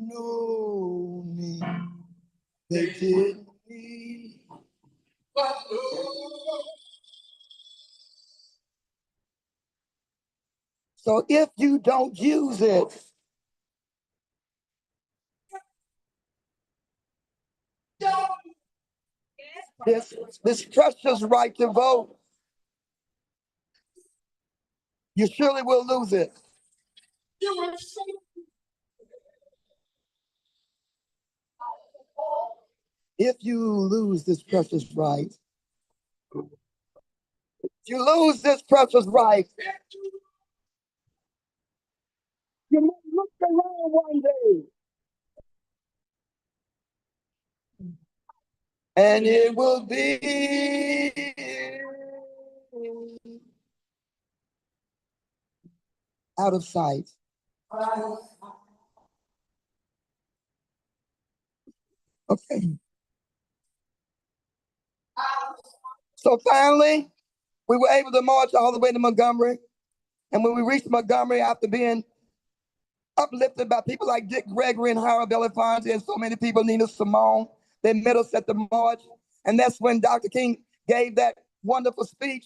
know me. They didn't even know. So if you don't use it, this precious right to vote, you surely will lose it. If you lose this precious right, you lose this precious right, you may look around one day and it will be out of sight. Okay. So finally, we were able to march all the way to Montgomery. And when we reached Montgomery, after being uplifted by people like Dick Gregory and Harold Belafonte and so many people, Nina Simone, they met us at the march. And that's when Dr. King gave that wonderful speech.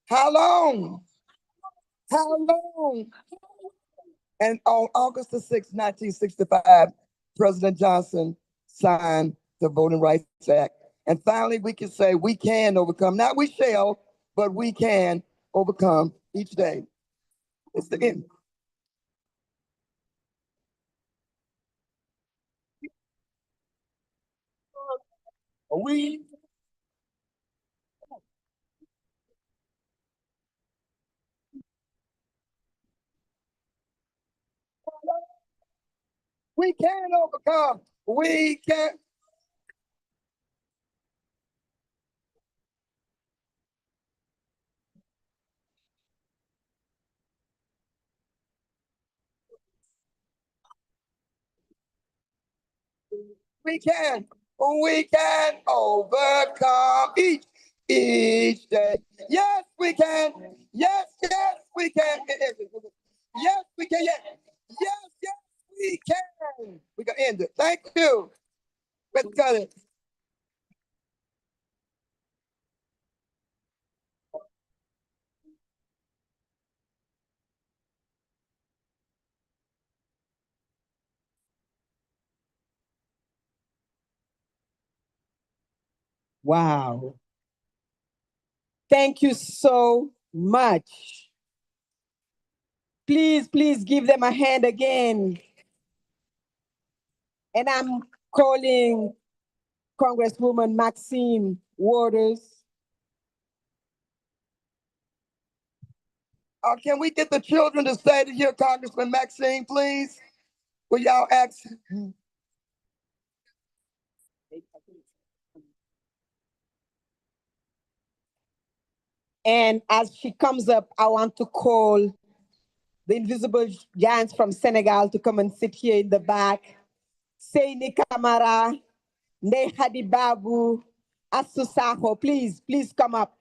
How long? How long? And on August the 6th, 1965, President Johnson signed the Voting Rights Act. And finally, we can say we can overcome. Not we shall, but we can overcome each day. It's the end. We we can overcome. We can. We can. We can overcome each day. Yes, we can. Yes, we can. Yes, we can. Yes, yes, we can. We can end it. Thank you. Let's cut it. Wow. Thank you so much. Please give them a hand again. And I'm calling Congresswoman Maxine Waters. Can we get the children to stay to hear Congressman Maxine, please? Will y'all ask? And as she comes up, I want to call the invisible giants from Senegal to come and sit here in the back. Seyni Kamara, Ndey Hadi Babu, Asu Sakho, please come up.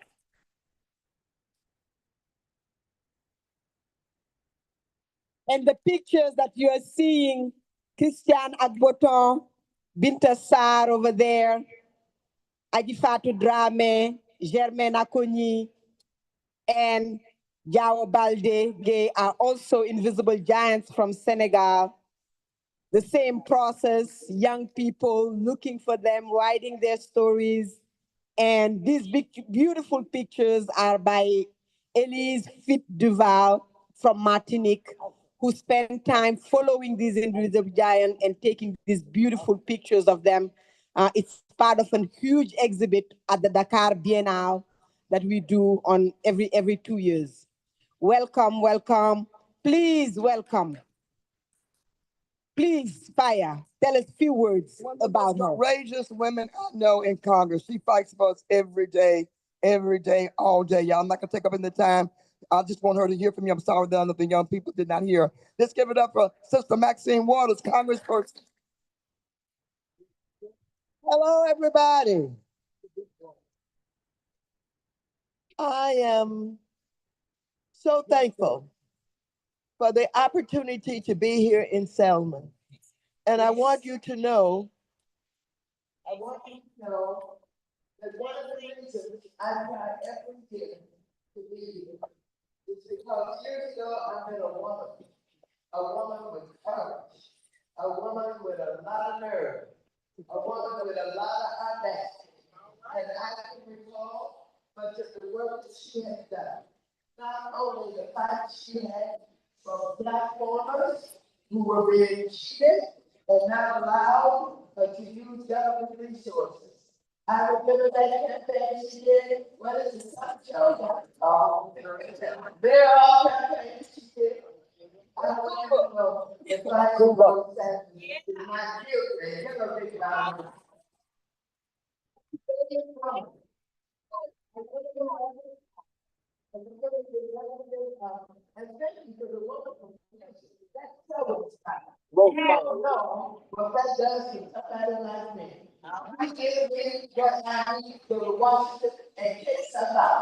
And the pictures that you are seeing, Christian Agboton, Binta Sarr over there, Adifatu Drame, Germaine Akoni, and Yao Balde Gay are also invisible giants from Senegal. The same process, young people looking for them, writing their stories. And these big, beautiful pictures are by Elise Fit Duval from Martinique, who spent time following these invisible giants and taking these beautiful pictures of them. It's part of a huge exhibit at the Dakar Biennale that we do on every 2 years. Welcome, welcome. Please welcome. Please, Fire, tell us a few words about her. Courageous women I know in Congress. She fights for us every day, all day. Y'all, I'm not gonna take up any time. I just want her to hear from you. I'm sorry that the young people did not hear. Let's give it up for Sister Maxine Waters, Congressperson. Hello, everybody. I am so thankful for the opportunity to be here in Selma. And I want you to know, that one of the reasons I try every year to be here is because years ago I met a woman with courage, a woman with a lot of nerve, a woman with a lot of audacity. And I can recall much of the work that she had done. Not only the fight she had from black farmers who were being cheated and not allowed to use government resources. I remember that campaign she did, what is it, some show? Oh, they're all campaigns she did. I don't even know if I wrote that in my children, you know, think about it. And thank you for the wonderful message. That's so inspiring. No, what that does to somebody like me. I give me what I need to go to Washington and kick somebody.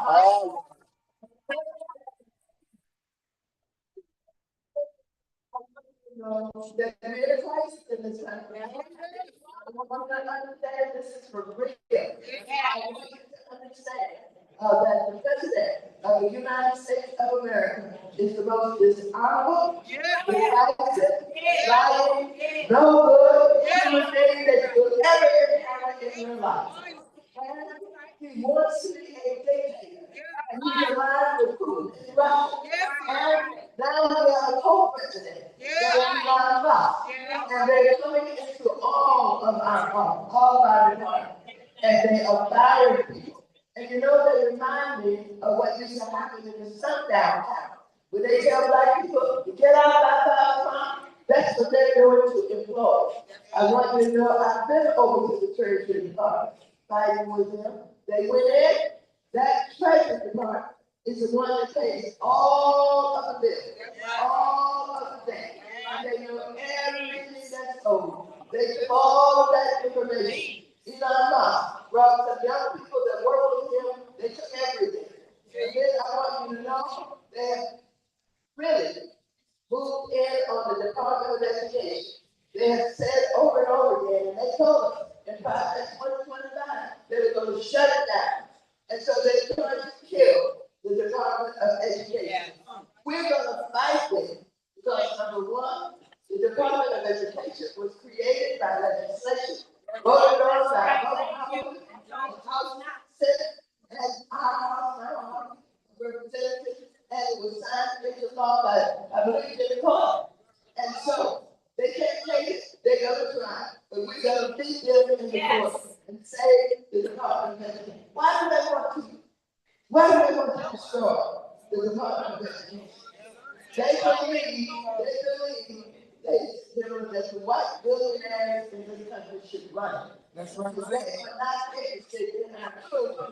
You know, that there is a crisis in this country. I want to understand this is for real. I want you to understand that the president of the United States of America is the most dishonorable, divisive, lying, no good human being that you will ever encounter in your life. And he wants to be a dictator. And he's aligned with Putin and Russia. And now we have a co-president that is lined up. And they're coming into all of our departments. And they are firing people. And you know, they remind me of what used to happen in the sundown town. When they tell black people to get out by 5 o'clock, that's what they're going to employ. I want you to know I've been over to the Treasury Department fighting with them. They went in, that Treasury Department is the one that pays all of the bills, all of the things. And they know everything that's owed. They took all of that information. Elon Musk, brought some young people that work with him, they took everything. And then I want you to know that really moved in on the Department of Education. They have said over and over again, and they told us in 2025 they're going to shut it down. And so they're trying to kill the Department of Education. We're going to fight them because, number one, the Department of Education was created by legislation, voted on by House, Senate, and our representatives, and it was signed into law by, I believe, Jimmy Carter. And so they can't take it. They're going to try, but we're going to beat them in the court and save the Department of Education. Why do they want to? Why do they want to destroy the Department of Education? They believe that the white billionaires in this country should run it. That's right. They are not interested in our children.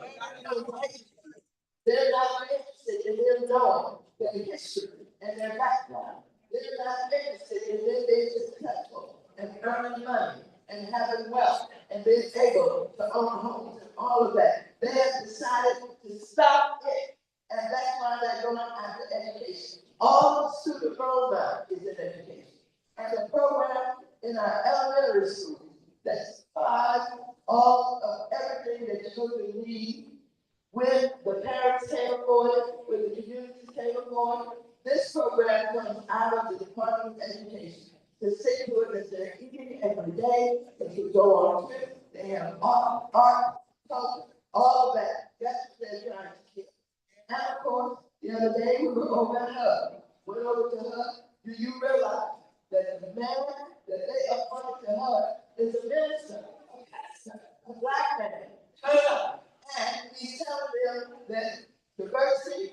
They're not interested in them knowing their history and their background. They're not interested in them being successful and earning money and having wealth and being able to own homes and all of that. They have decided to stop it. And that's why they're going after education. All the student loan is in education. And the program in our elementary schools that supplies all of everything that children need when the parents can't afford it, when the communities can't afford it. This program comes out of the Department of Education to see to it that they're eating every day, they can go on trips, they have art, culture, all of that. That's what they're trying to keep. And of course, the other day we were over at Hub. Went over to Hub. Do you realize that the man that they appointed to Hub is a minister, a pastor, a black man? And he's telling them that diversity,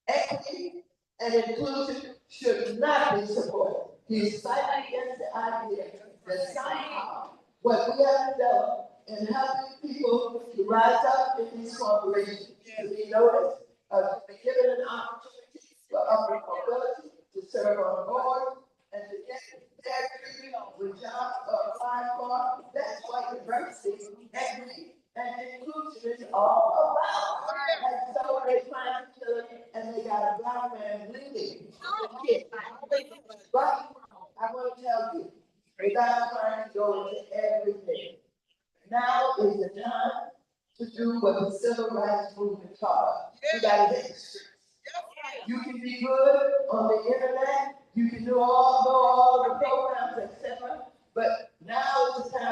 equity, and inclusion should not be supported. He's fighting against the idea that somehow what we have developed in helping people to rise up in these corporations, to be noticed, to be given an opportunity for upward mobility, to serve on board, and to get their degree with jobs or apply for. That's what diversity, equity, and inclusion is all about. And so they find each other, and they got a black man bleeding. But I want to tell you, without trying to go into everything, now is the time to do what the civil rights movement taught us. You got to hit the streets. You can be good on the internet. You can do all the programs, etc. But now is the time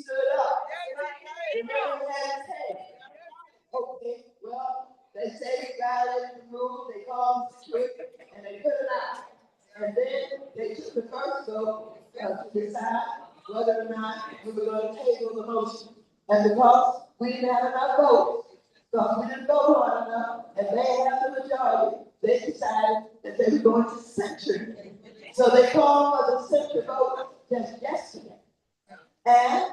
stood up. Remember that thing? Okay, well, they say he violated the rules, they called security, and they put it out. And then they took the first vote to decide whether or not we were going to table the motion. And because we didn't have enough votes, because we didn't vote hard enough, and they had the majority, they decided that they were going to censure it. So they called for the censure vote just yesterday. And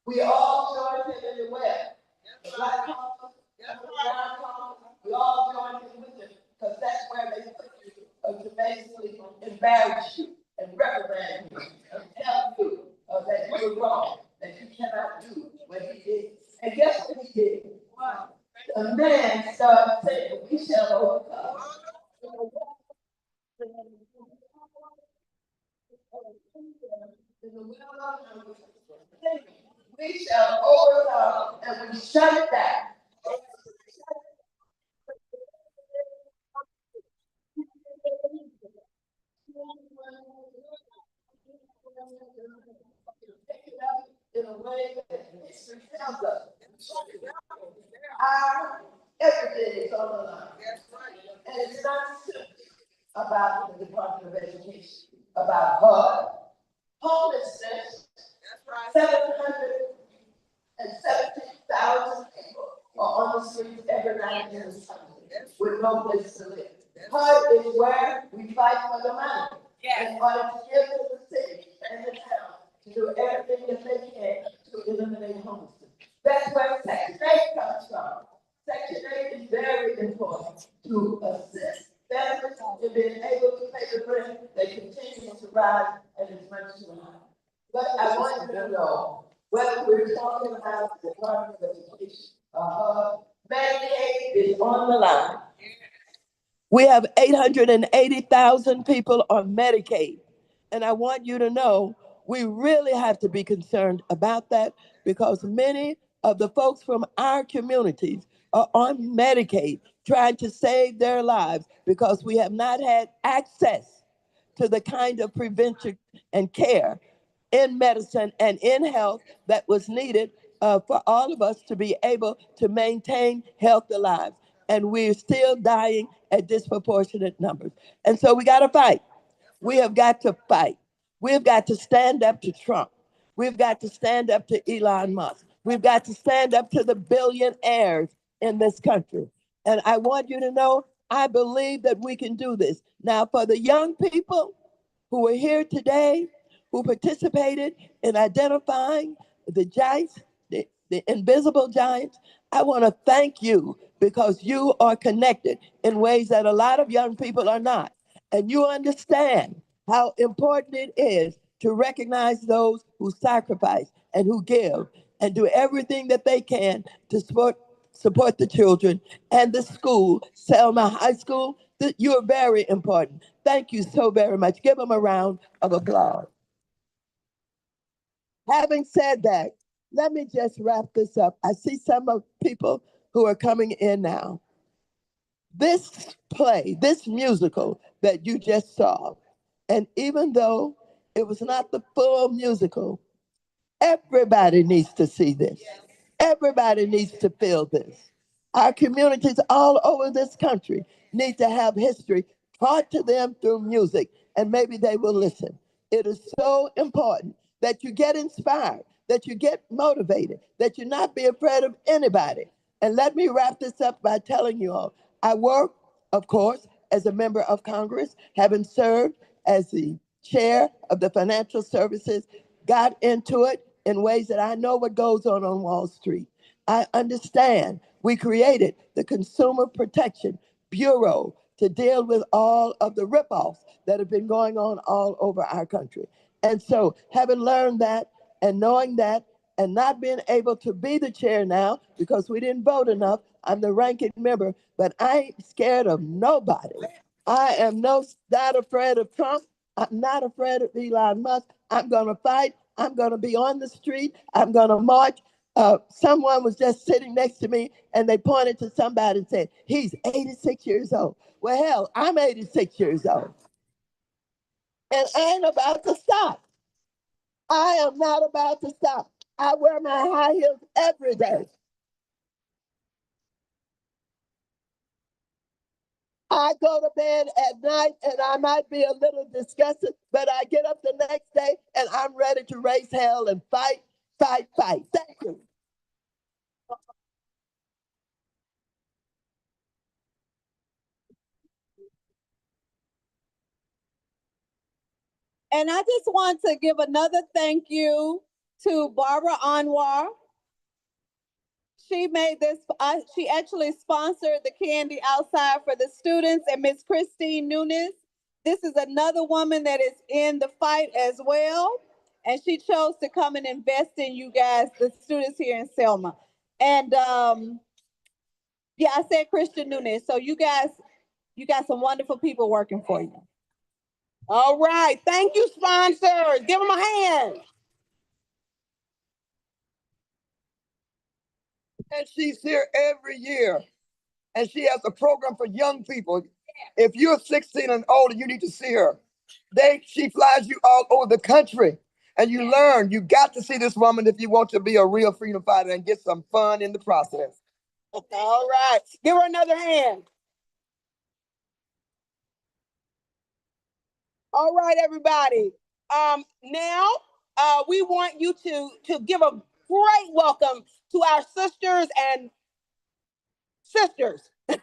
we all joined him in the web. The Black Caucus, the Brown Caucus, we all joined him with him, because that's where they put you, to basically embarrass you and reprimand you and tell you that you were wrong, that you cannot do what he did. And guess what he did? The man started saying, we shall overcome. We shall overcome, and we shut it down. In a way that history tells us. Our everything is on the line. And it's not simply about the Department of Education, about homelessness. 717,000 people are on the streets every night in this country with no place to live. HUD is where we fight for the money in order to give to the city and the town to do everything that they can to eliminate homelessness. That's where Section 8 comes from. Section 8 is very important to assist families in being able to pay the rent. They continue to rise and it's much too high. But I want you to know, whether we're talking about the Department of Education, Medicaid is on the line. We have 880,000 people on Medicaid. And I want you to know, we really have to be concerned about that because many of the folks from our communities are on Medicaid trying to save their lives because we have not had access to the kind of prevention and care in medicine and in health that was needed for all of us to be able to maintain healthy lives. And we're still dying at disproportionate numbers. And so we got to fight. We have got to fight. We've got to stand up to Trump. We've got to stand up to Elon Musk. We've got to stand up to the billionaires in this country. And I want you to know, I believe that we can do this. Now, for the young people who are here today, who participated in identifying the giants, the invisible giants, I want to thank you because you are connected in ways that a lot of young people are not. And you understand how important it is to recognize those who sacrifice and who give and do everything that they can to support the children and the school, Selma High School. You are very important. Thank you so very much. Give them a round of applause. Having said that, let me just wrap this up. I see some of people who are coming in now. This play, this musical that you just saw, and even though it was not the full musical, everybody needs to see this. Everybody needs to feel this. Our communities all over this country need to have history taught to them through music, and maybe they will listen. It is so important that you get inspired, that you get motivated, that you not be afraid of anybody. And let me wrap this up by telling you all, I work, of course, as a member of Congress, having served as the chair of the Financial Services, got into it in ways that I know what goes on Wall Street. I understand we created the Consumer Protection Bureau to deal with all of the ripoffs that have been going on all over our country. And so, having learned that and knowing that, and not being able to be the chair now because we didn't vote enough, I'm the ranking member, but I ain't scared of nobody. I am not afraid of Trump. I'm not afraid of Elon Musk. I'm going to fight. I'm going to be on the street. I'm going to march. Someone was just sitting next to me and they pointed to somebody and said, he's 86 years old. Well, hell, I'm 86 years old. And I ain't about to stop. I am not about to stop. I wear my high heels every day. I go to bed at night and I might be a little disgusted, but I get up the next day and I'm ready to raise hell and fight, fight, fight. Thank you. And I just want to give another thank you to Barbara Anwar. She made this, she actually sponsored the candy outside for the students, and Miss Christine Nunes. This is another woman that is in the fight as well. And she chose to come and invest in you guys, the students here in Selma. And yeah, I said Christian Nunes. So you guys, you got some wonderful people working for you. All right. Thank you, sponsors. Give them a hand. And she's here every year. And she has a program for young people. If you're 16 and older, you need to see her. She flies you all over the country and you learn. You got to see this woman if you want to be a real freedom fighter and get some fun in the process. All right. Give her another hand. All right, everybody. Now we want you to give a great welcome to our sisters and sisters. To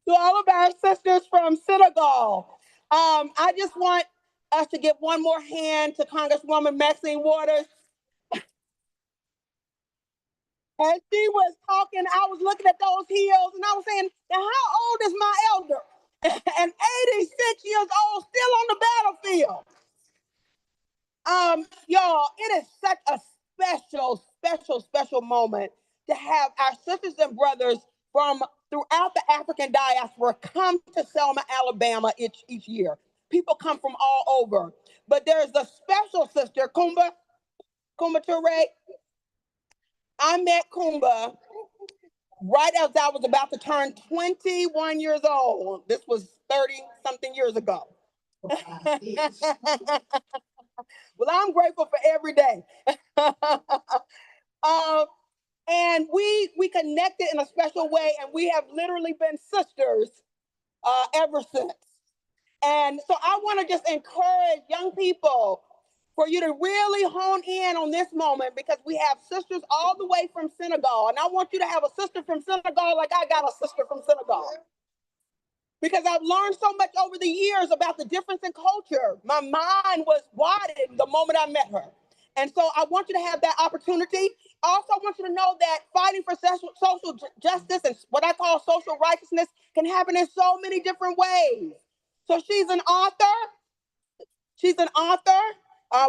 all of our sisters from Senegal. I just want us to give one more hand to Congresswoman Maxine Waters. As she was talking, I was looking at those heels and I was saying, now how old is my elder? And 86 years old, still on the battlefield. Y'all, it is such a special moment to have our sisters and brothers from throughout the African diaspora come to Selma, Alabama each year. People come from all over. But there's a special sister, Kumba Toure. I met Kumba right as I was about to turn 21 years old. This was 30 something years ago. Well, I'm grateful for every day. And we connected in a special way, and we have literally been sisters ever since. And so I want to just encourage young people for you to really hone in on this moment, because we have sisters all the way from Senegal. And I want you to have a sister from Senegal like I got a sister from Senegal. Because I've learned so much over the years about the difference in culture. My mind was widened the moment I met her. And so I want you to have that opportunity. I also want you to know that fighting for social justice and what I call social righteousness can happen in so many different ways. So she's an author. She's an author.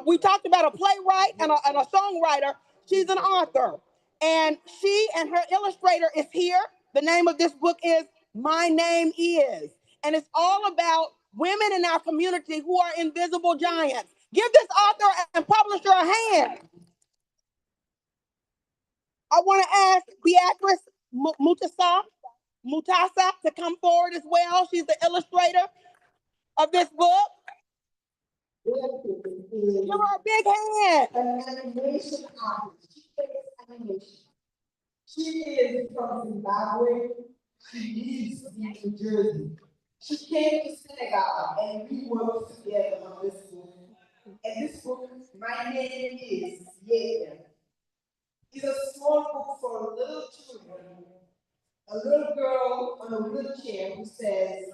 We talked about a playwright and a songwriter. She's an author. And she and her illustrator is here. The name of this book is My Name Is. And it's all about women in our community who are invisible giants. Give this author and publisher a hand. I want to ask Beatrice Mutasa to come forward as well. She's the illustrator of this book. Give her a big hand. An animation artist. She makes animation. She is from Zimbabwe. She lives in New Jersey. She came to Senegal and we worked together on this book. And this book, My Name Is, yeah, is a small book for little children. A little girl on a wheelchair who says,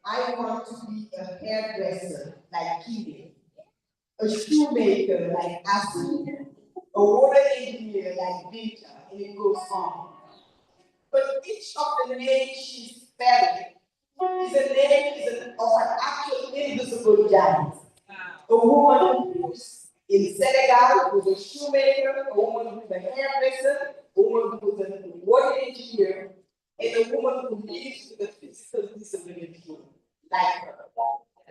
I want to be a hairdresser like Kitty, a shoemaker like Asu, a water engineer like Vita, and it goes on. But each of the names she's spelling is a name of an actual invisible giant. A woman who's in Senegal who's a shoemaker, a woman who's a hairdresser, a woman who's a water engineer, and a woman who lives with a physical disability like her.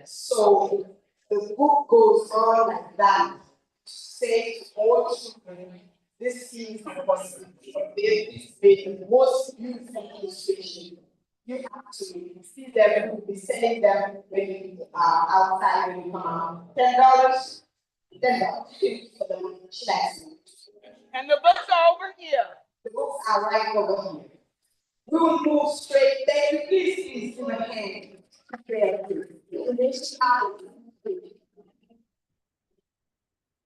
So the book goes on like that to say to all children, this is possible. This is the most beautiful illustration. You have to see them, you'll be selling them when you are outside when you come out. $10. Then for the chillax. And the books are over here. The books are right over here. We will move straight. Thank you. Please give a hand.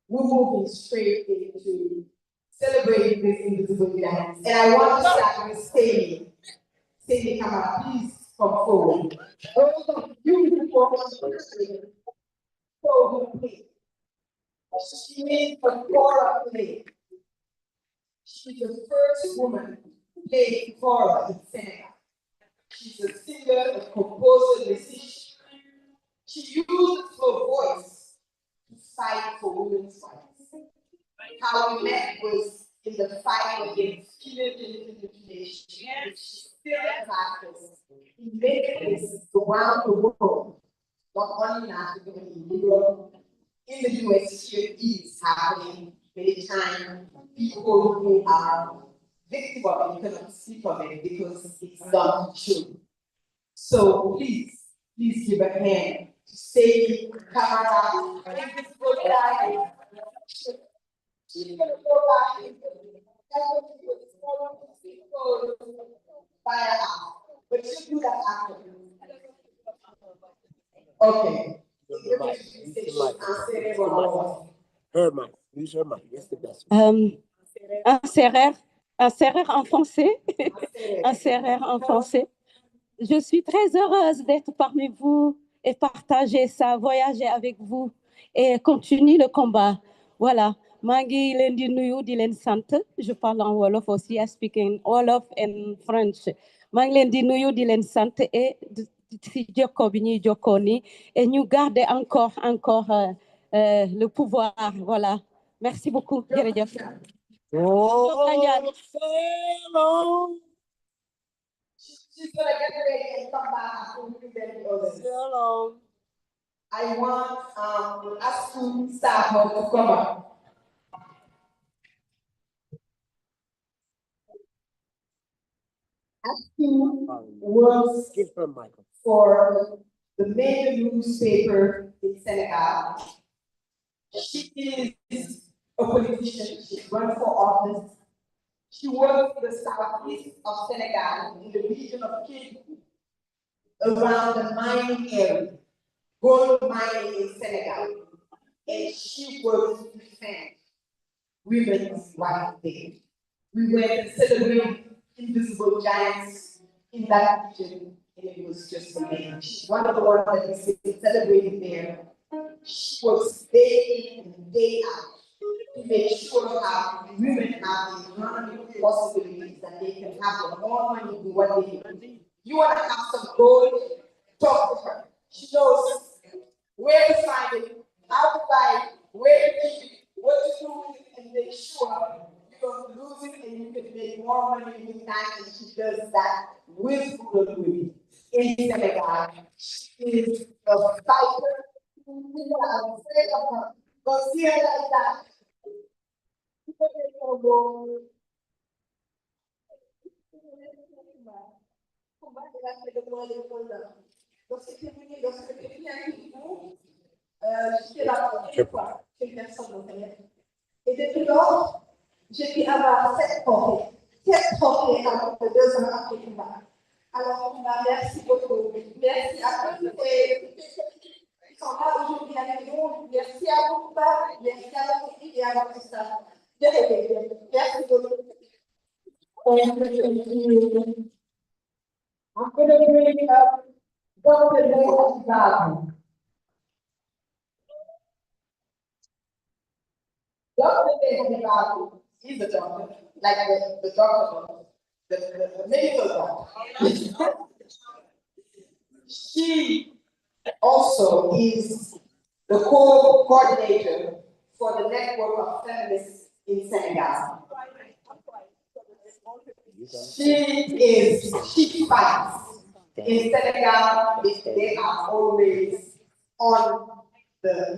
We're moving straight into celebrating this invisible dance. And I want to start with Sadie. Sadie, come on, please come forward. Those of you who want to so please. She is a Cora play. She's the first woman to play Cora in Senegal. She's a singer, a composer, musician. She uses her voice to fight for women's rights. How we met was in the fight against female discrimination. She still practices in many places around the world, not only in Africa, but in Europe. In the US, here is happening many times. People who are victims of it cannot speak of it because it's not true. So please give a hand to Sadie, Kamara, invisible guy. She's gonna go back into but she'll do that after. Okay. Her mic. Use her mic. That's the best. Un serreur en français. Un serreur en français. Je suis très heureuse d'être parmi vous et partager ça, voyager avec vous et continuer le combat. Voilà. Mangi len di nuyu di len sant. Je parle en Wolof aussi. I speak in Wolof and French. Mangi len di nuyu di len sant et si joko bi ñuy joko ni et ñu garder encore le pouvoir. Voilà. Merci beaucoup. Jërëjëf. Oh, She's gonna get ready and come back after we present the others. hello. I want Asu Sabo to come up. Asu works Give her Michael. for the major newspaper in Senegal. She is a politician. She runs for office. She works in the southeast of Senegal, in the region of Kédougou, around the mining area, gold mining in Senegal. And she works to defend women's rights there. We went to celebrate invisible giants in that region, and it was just amazing. She's one of the ones that we celebrated there. She works day in and day out to make sure that women have the economic possibilities that they can have the more money to do what they do. You want to have some gold, talk to her. She knows where to find it, how to buy it, where to keep it, what to do with it, and make sure you don't lose it and you can make more money with time. And she does that with good women in Senegal. She is a fighter. People are afraid of her. Go see her like that. Et depuis lors, j'ai pu avoir 7 trophées. 7 trophées avant que 2 ans après le combat. Alors, merci beaucoup. Merci à tous qui sont là aujourd'hui avec nous. Merci à vous, merci à vous et à votre staff. Merci beaucoup. I'm going to bring up Dr. Leah Garden. Dr. Leah Garden is a doctor, like the doctor, the medical doctor. She also is the coordinator for the network of feminists in Senegal. She fights. In Senegal, they are always on the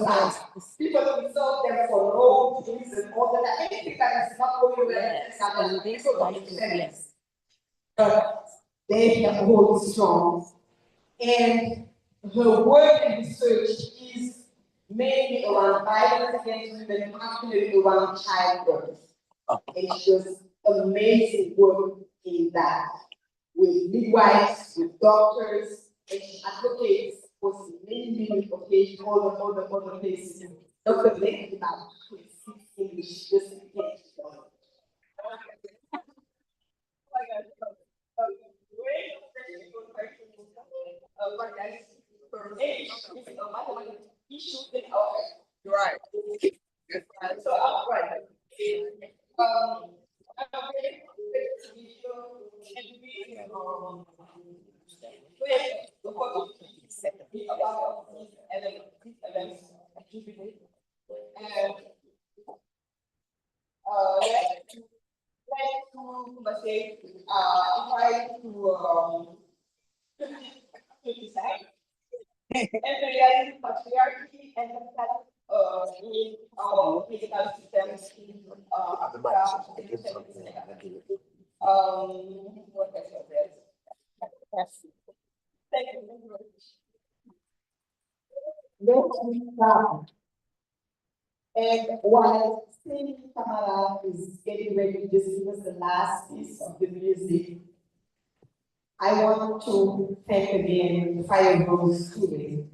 side. People insult them for no reason more than that. Anything that is not going well, but they hold strong. And her work and research is mainly around violence against women, particularly around childbirth. And she does amazing work in that, with midwives, with doctors, and she advocates for many occasions, all the places. Dr. Blake about 26 English, just in case. You're right. So I'm right. I'm very grateful to be here and to be with about these events at Jubilee. And like to, let's say, invite to decide and realize patriarchy and that in our physical systems in Africa. What else is there? Yes. Thank you very much. Let's move. And while Cindy Kamara is getting ready to just give us the last piece of the music, I want to thank again Fire Rose School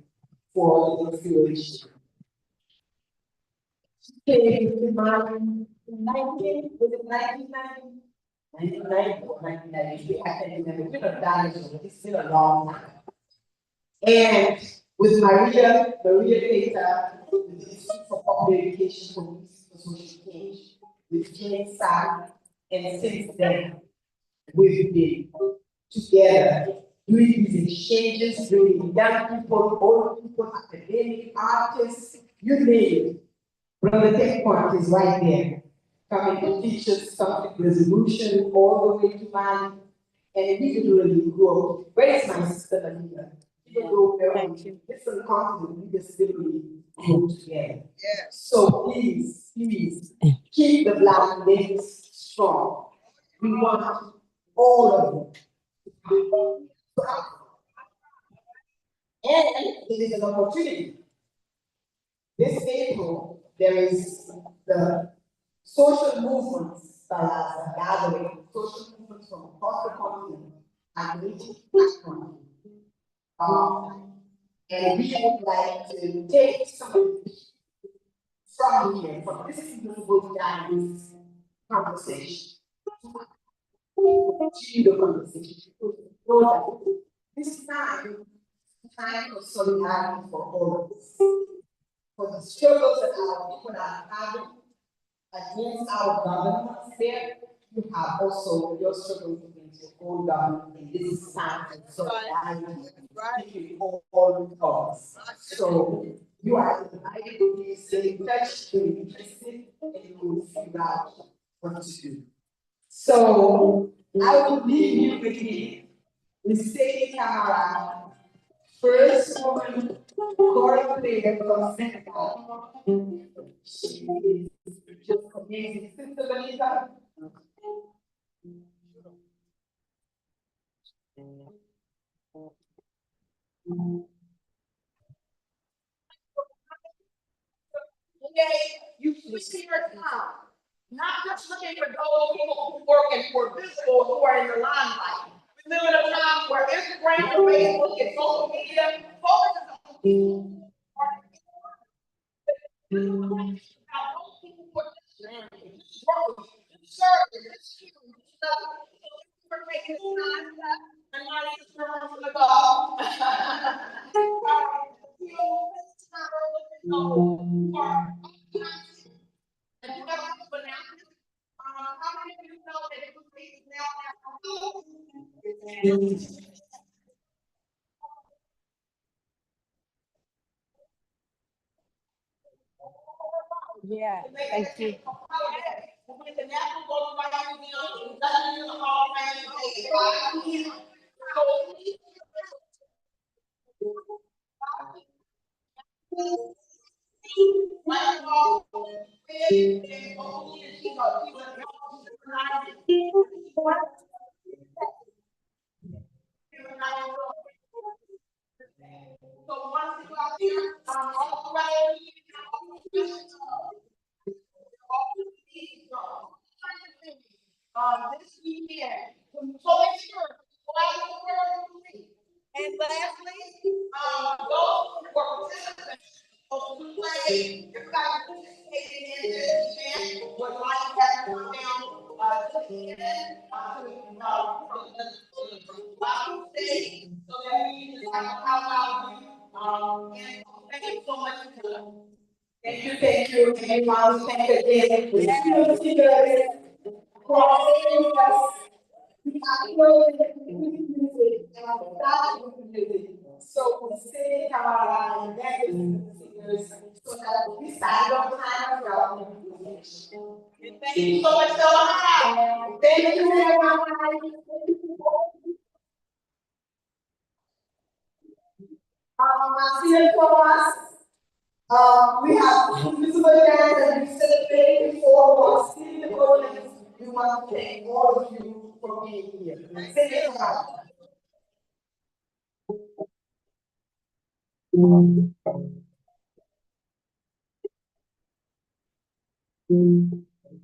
for the inspiration. She came to mind in 19, was it 1990? 1990 or 1990, I can't remember. We don't die, it's still a long time. And with Maria Keita, with the Institute for Popular Education for Social Change, with Jane Sam, and since then, we've been together doing these exchanges, doing young people, old people, academic, artists, you name it. Brother Tech Point is right there, coming to teach us conflict resolution all the way to man, and we literally grow. Where is my sister Anita? Even though we're on different continents, we just literally grow together. Yes. So please, keep the Black ladies strong. We want all of them. And it is an opportunity. This April, there is the social movements that are gathering, social movements from across the continent and reaching this continent. And we would like to take some from here, from this beautiful Chinese conversation, to the conversation. So that this time of solidarity for all of us, for the struggles that our people are having against our governments there, you have also your struggles against your own government, and this is time of solidarity between all of us. So you are invited to stay in touch, to be interested, and you will figure out what to do. So I will leave you with me, with Sadie Kamara, first woman choral player from Senegal. She is just amazing. Sister Vanessa. Okay, you see your town. Not just looking for those people who work and who are visible, who are in the limelight. We live in a time where Instagram and Facebook and social media focuses on people who are Yeah, thank you. So once you go out there, all the way, this weekend. So make sure go out to the world. And lastly, those who are participants of the play, everybody participating in this event would like to have come down to the end, to the stage, so that we can just have a powwow with you. And thank you so much for coming. Thank you, thank you. And Mommy, thank you again. Thank you, speakers. For staying with us. We are closing with music and our start with music. So we say Kamala and then the singers so that we stand on time as well. And thank you so much, Selma High. Thank you, everyone. Senior class. We have visible guests and we celebrate before we are still in the audience. We want to thank all of you for being here. Say it loud.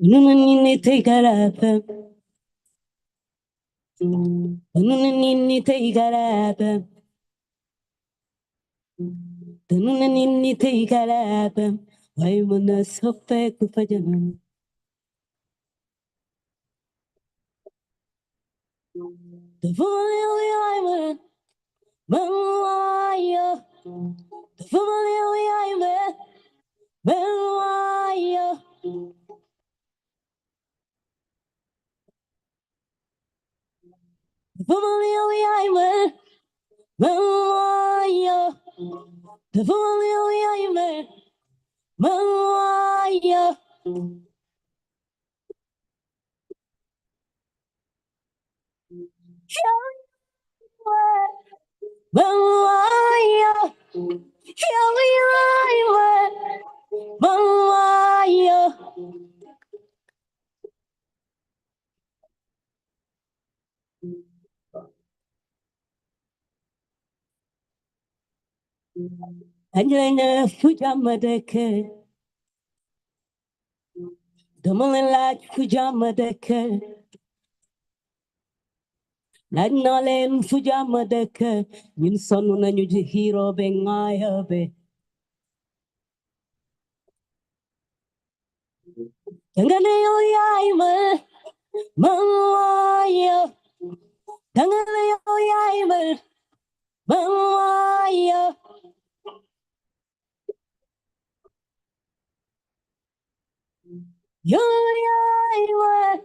Nunanini take a lap. Nunanini take a lap. Nunanini take a lap. Why when the sofa could fajan? The family I met, Maria. The family I met, Maria. The family I met, Maria. The family I met, Maria. Maria. Maria. Angelina Fujamadeke. The Mullah Fujamadeke. Nagnalen Fujamadeke. Yin Sonuna Hero Bengayabe. Tangaleo Yaima. Maria. Tangaleo Yaima. Maria. Yo Yaima.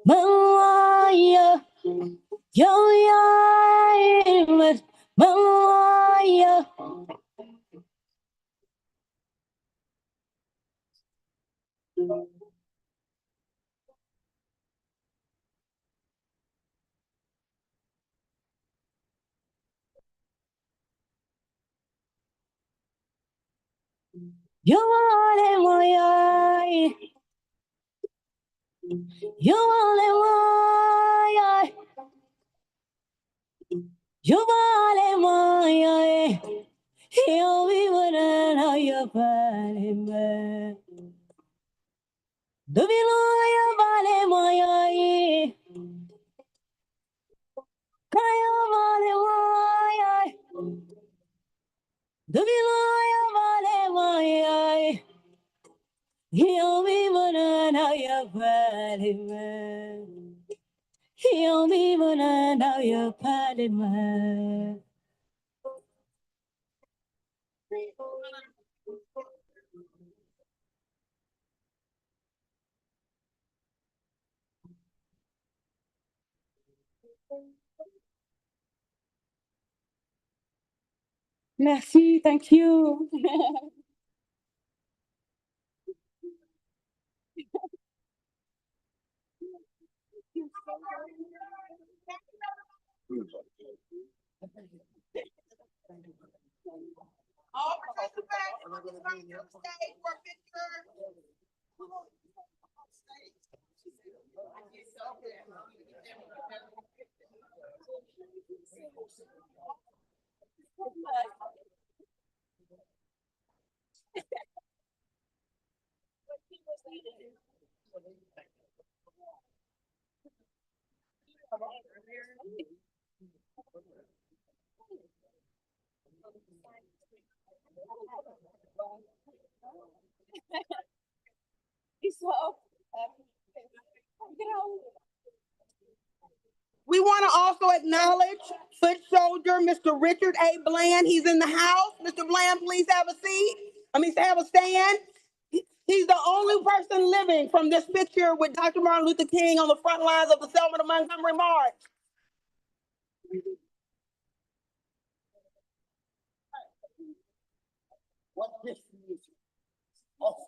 Maria. Yo Yaima. Maria. Yo ale moyai, yo ale moyai, yo ale moyai, yo vivana na yo vale me, dubilo yo vale moyai, kayo vale moyai, dubilo yo vale moyai, yo vivana na yo vale me. Heal me when I know you're pardon me. Merci, thank you. All participants, come to the stage for a picture. We want to also acknowledge foot soldier, Mr. Richard A. Bland. He's in the house. Mr. Bland, please have a seat. Have a stand. He's the only person living from this picture with Dr. Martin Luther King on the front lines of the Selma to Montgomery March. What history is awesome.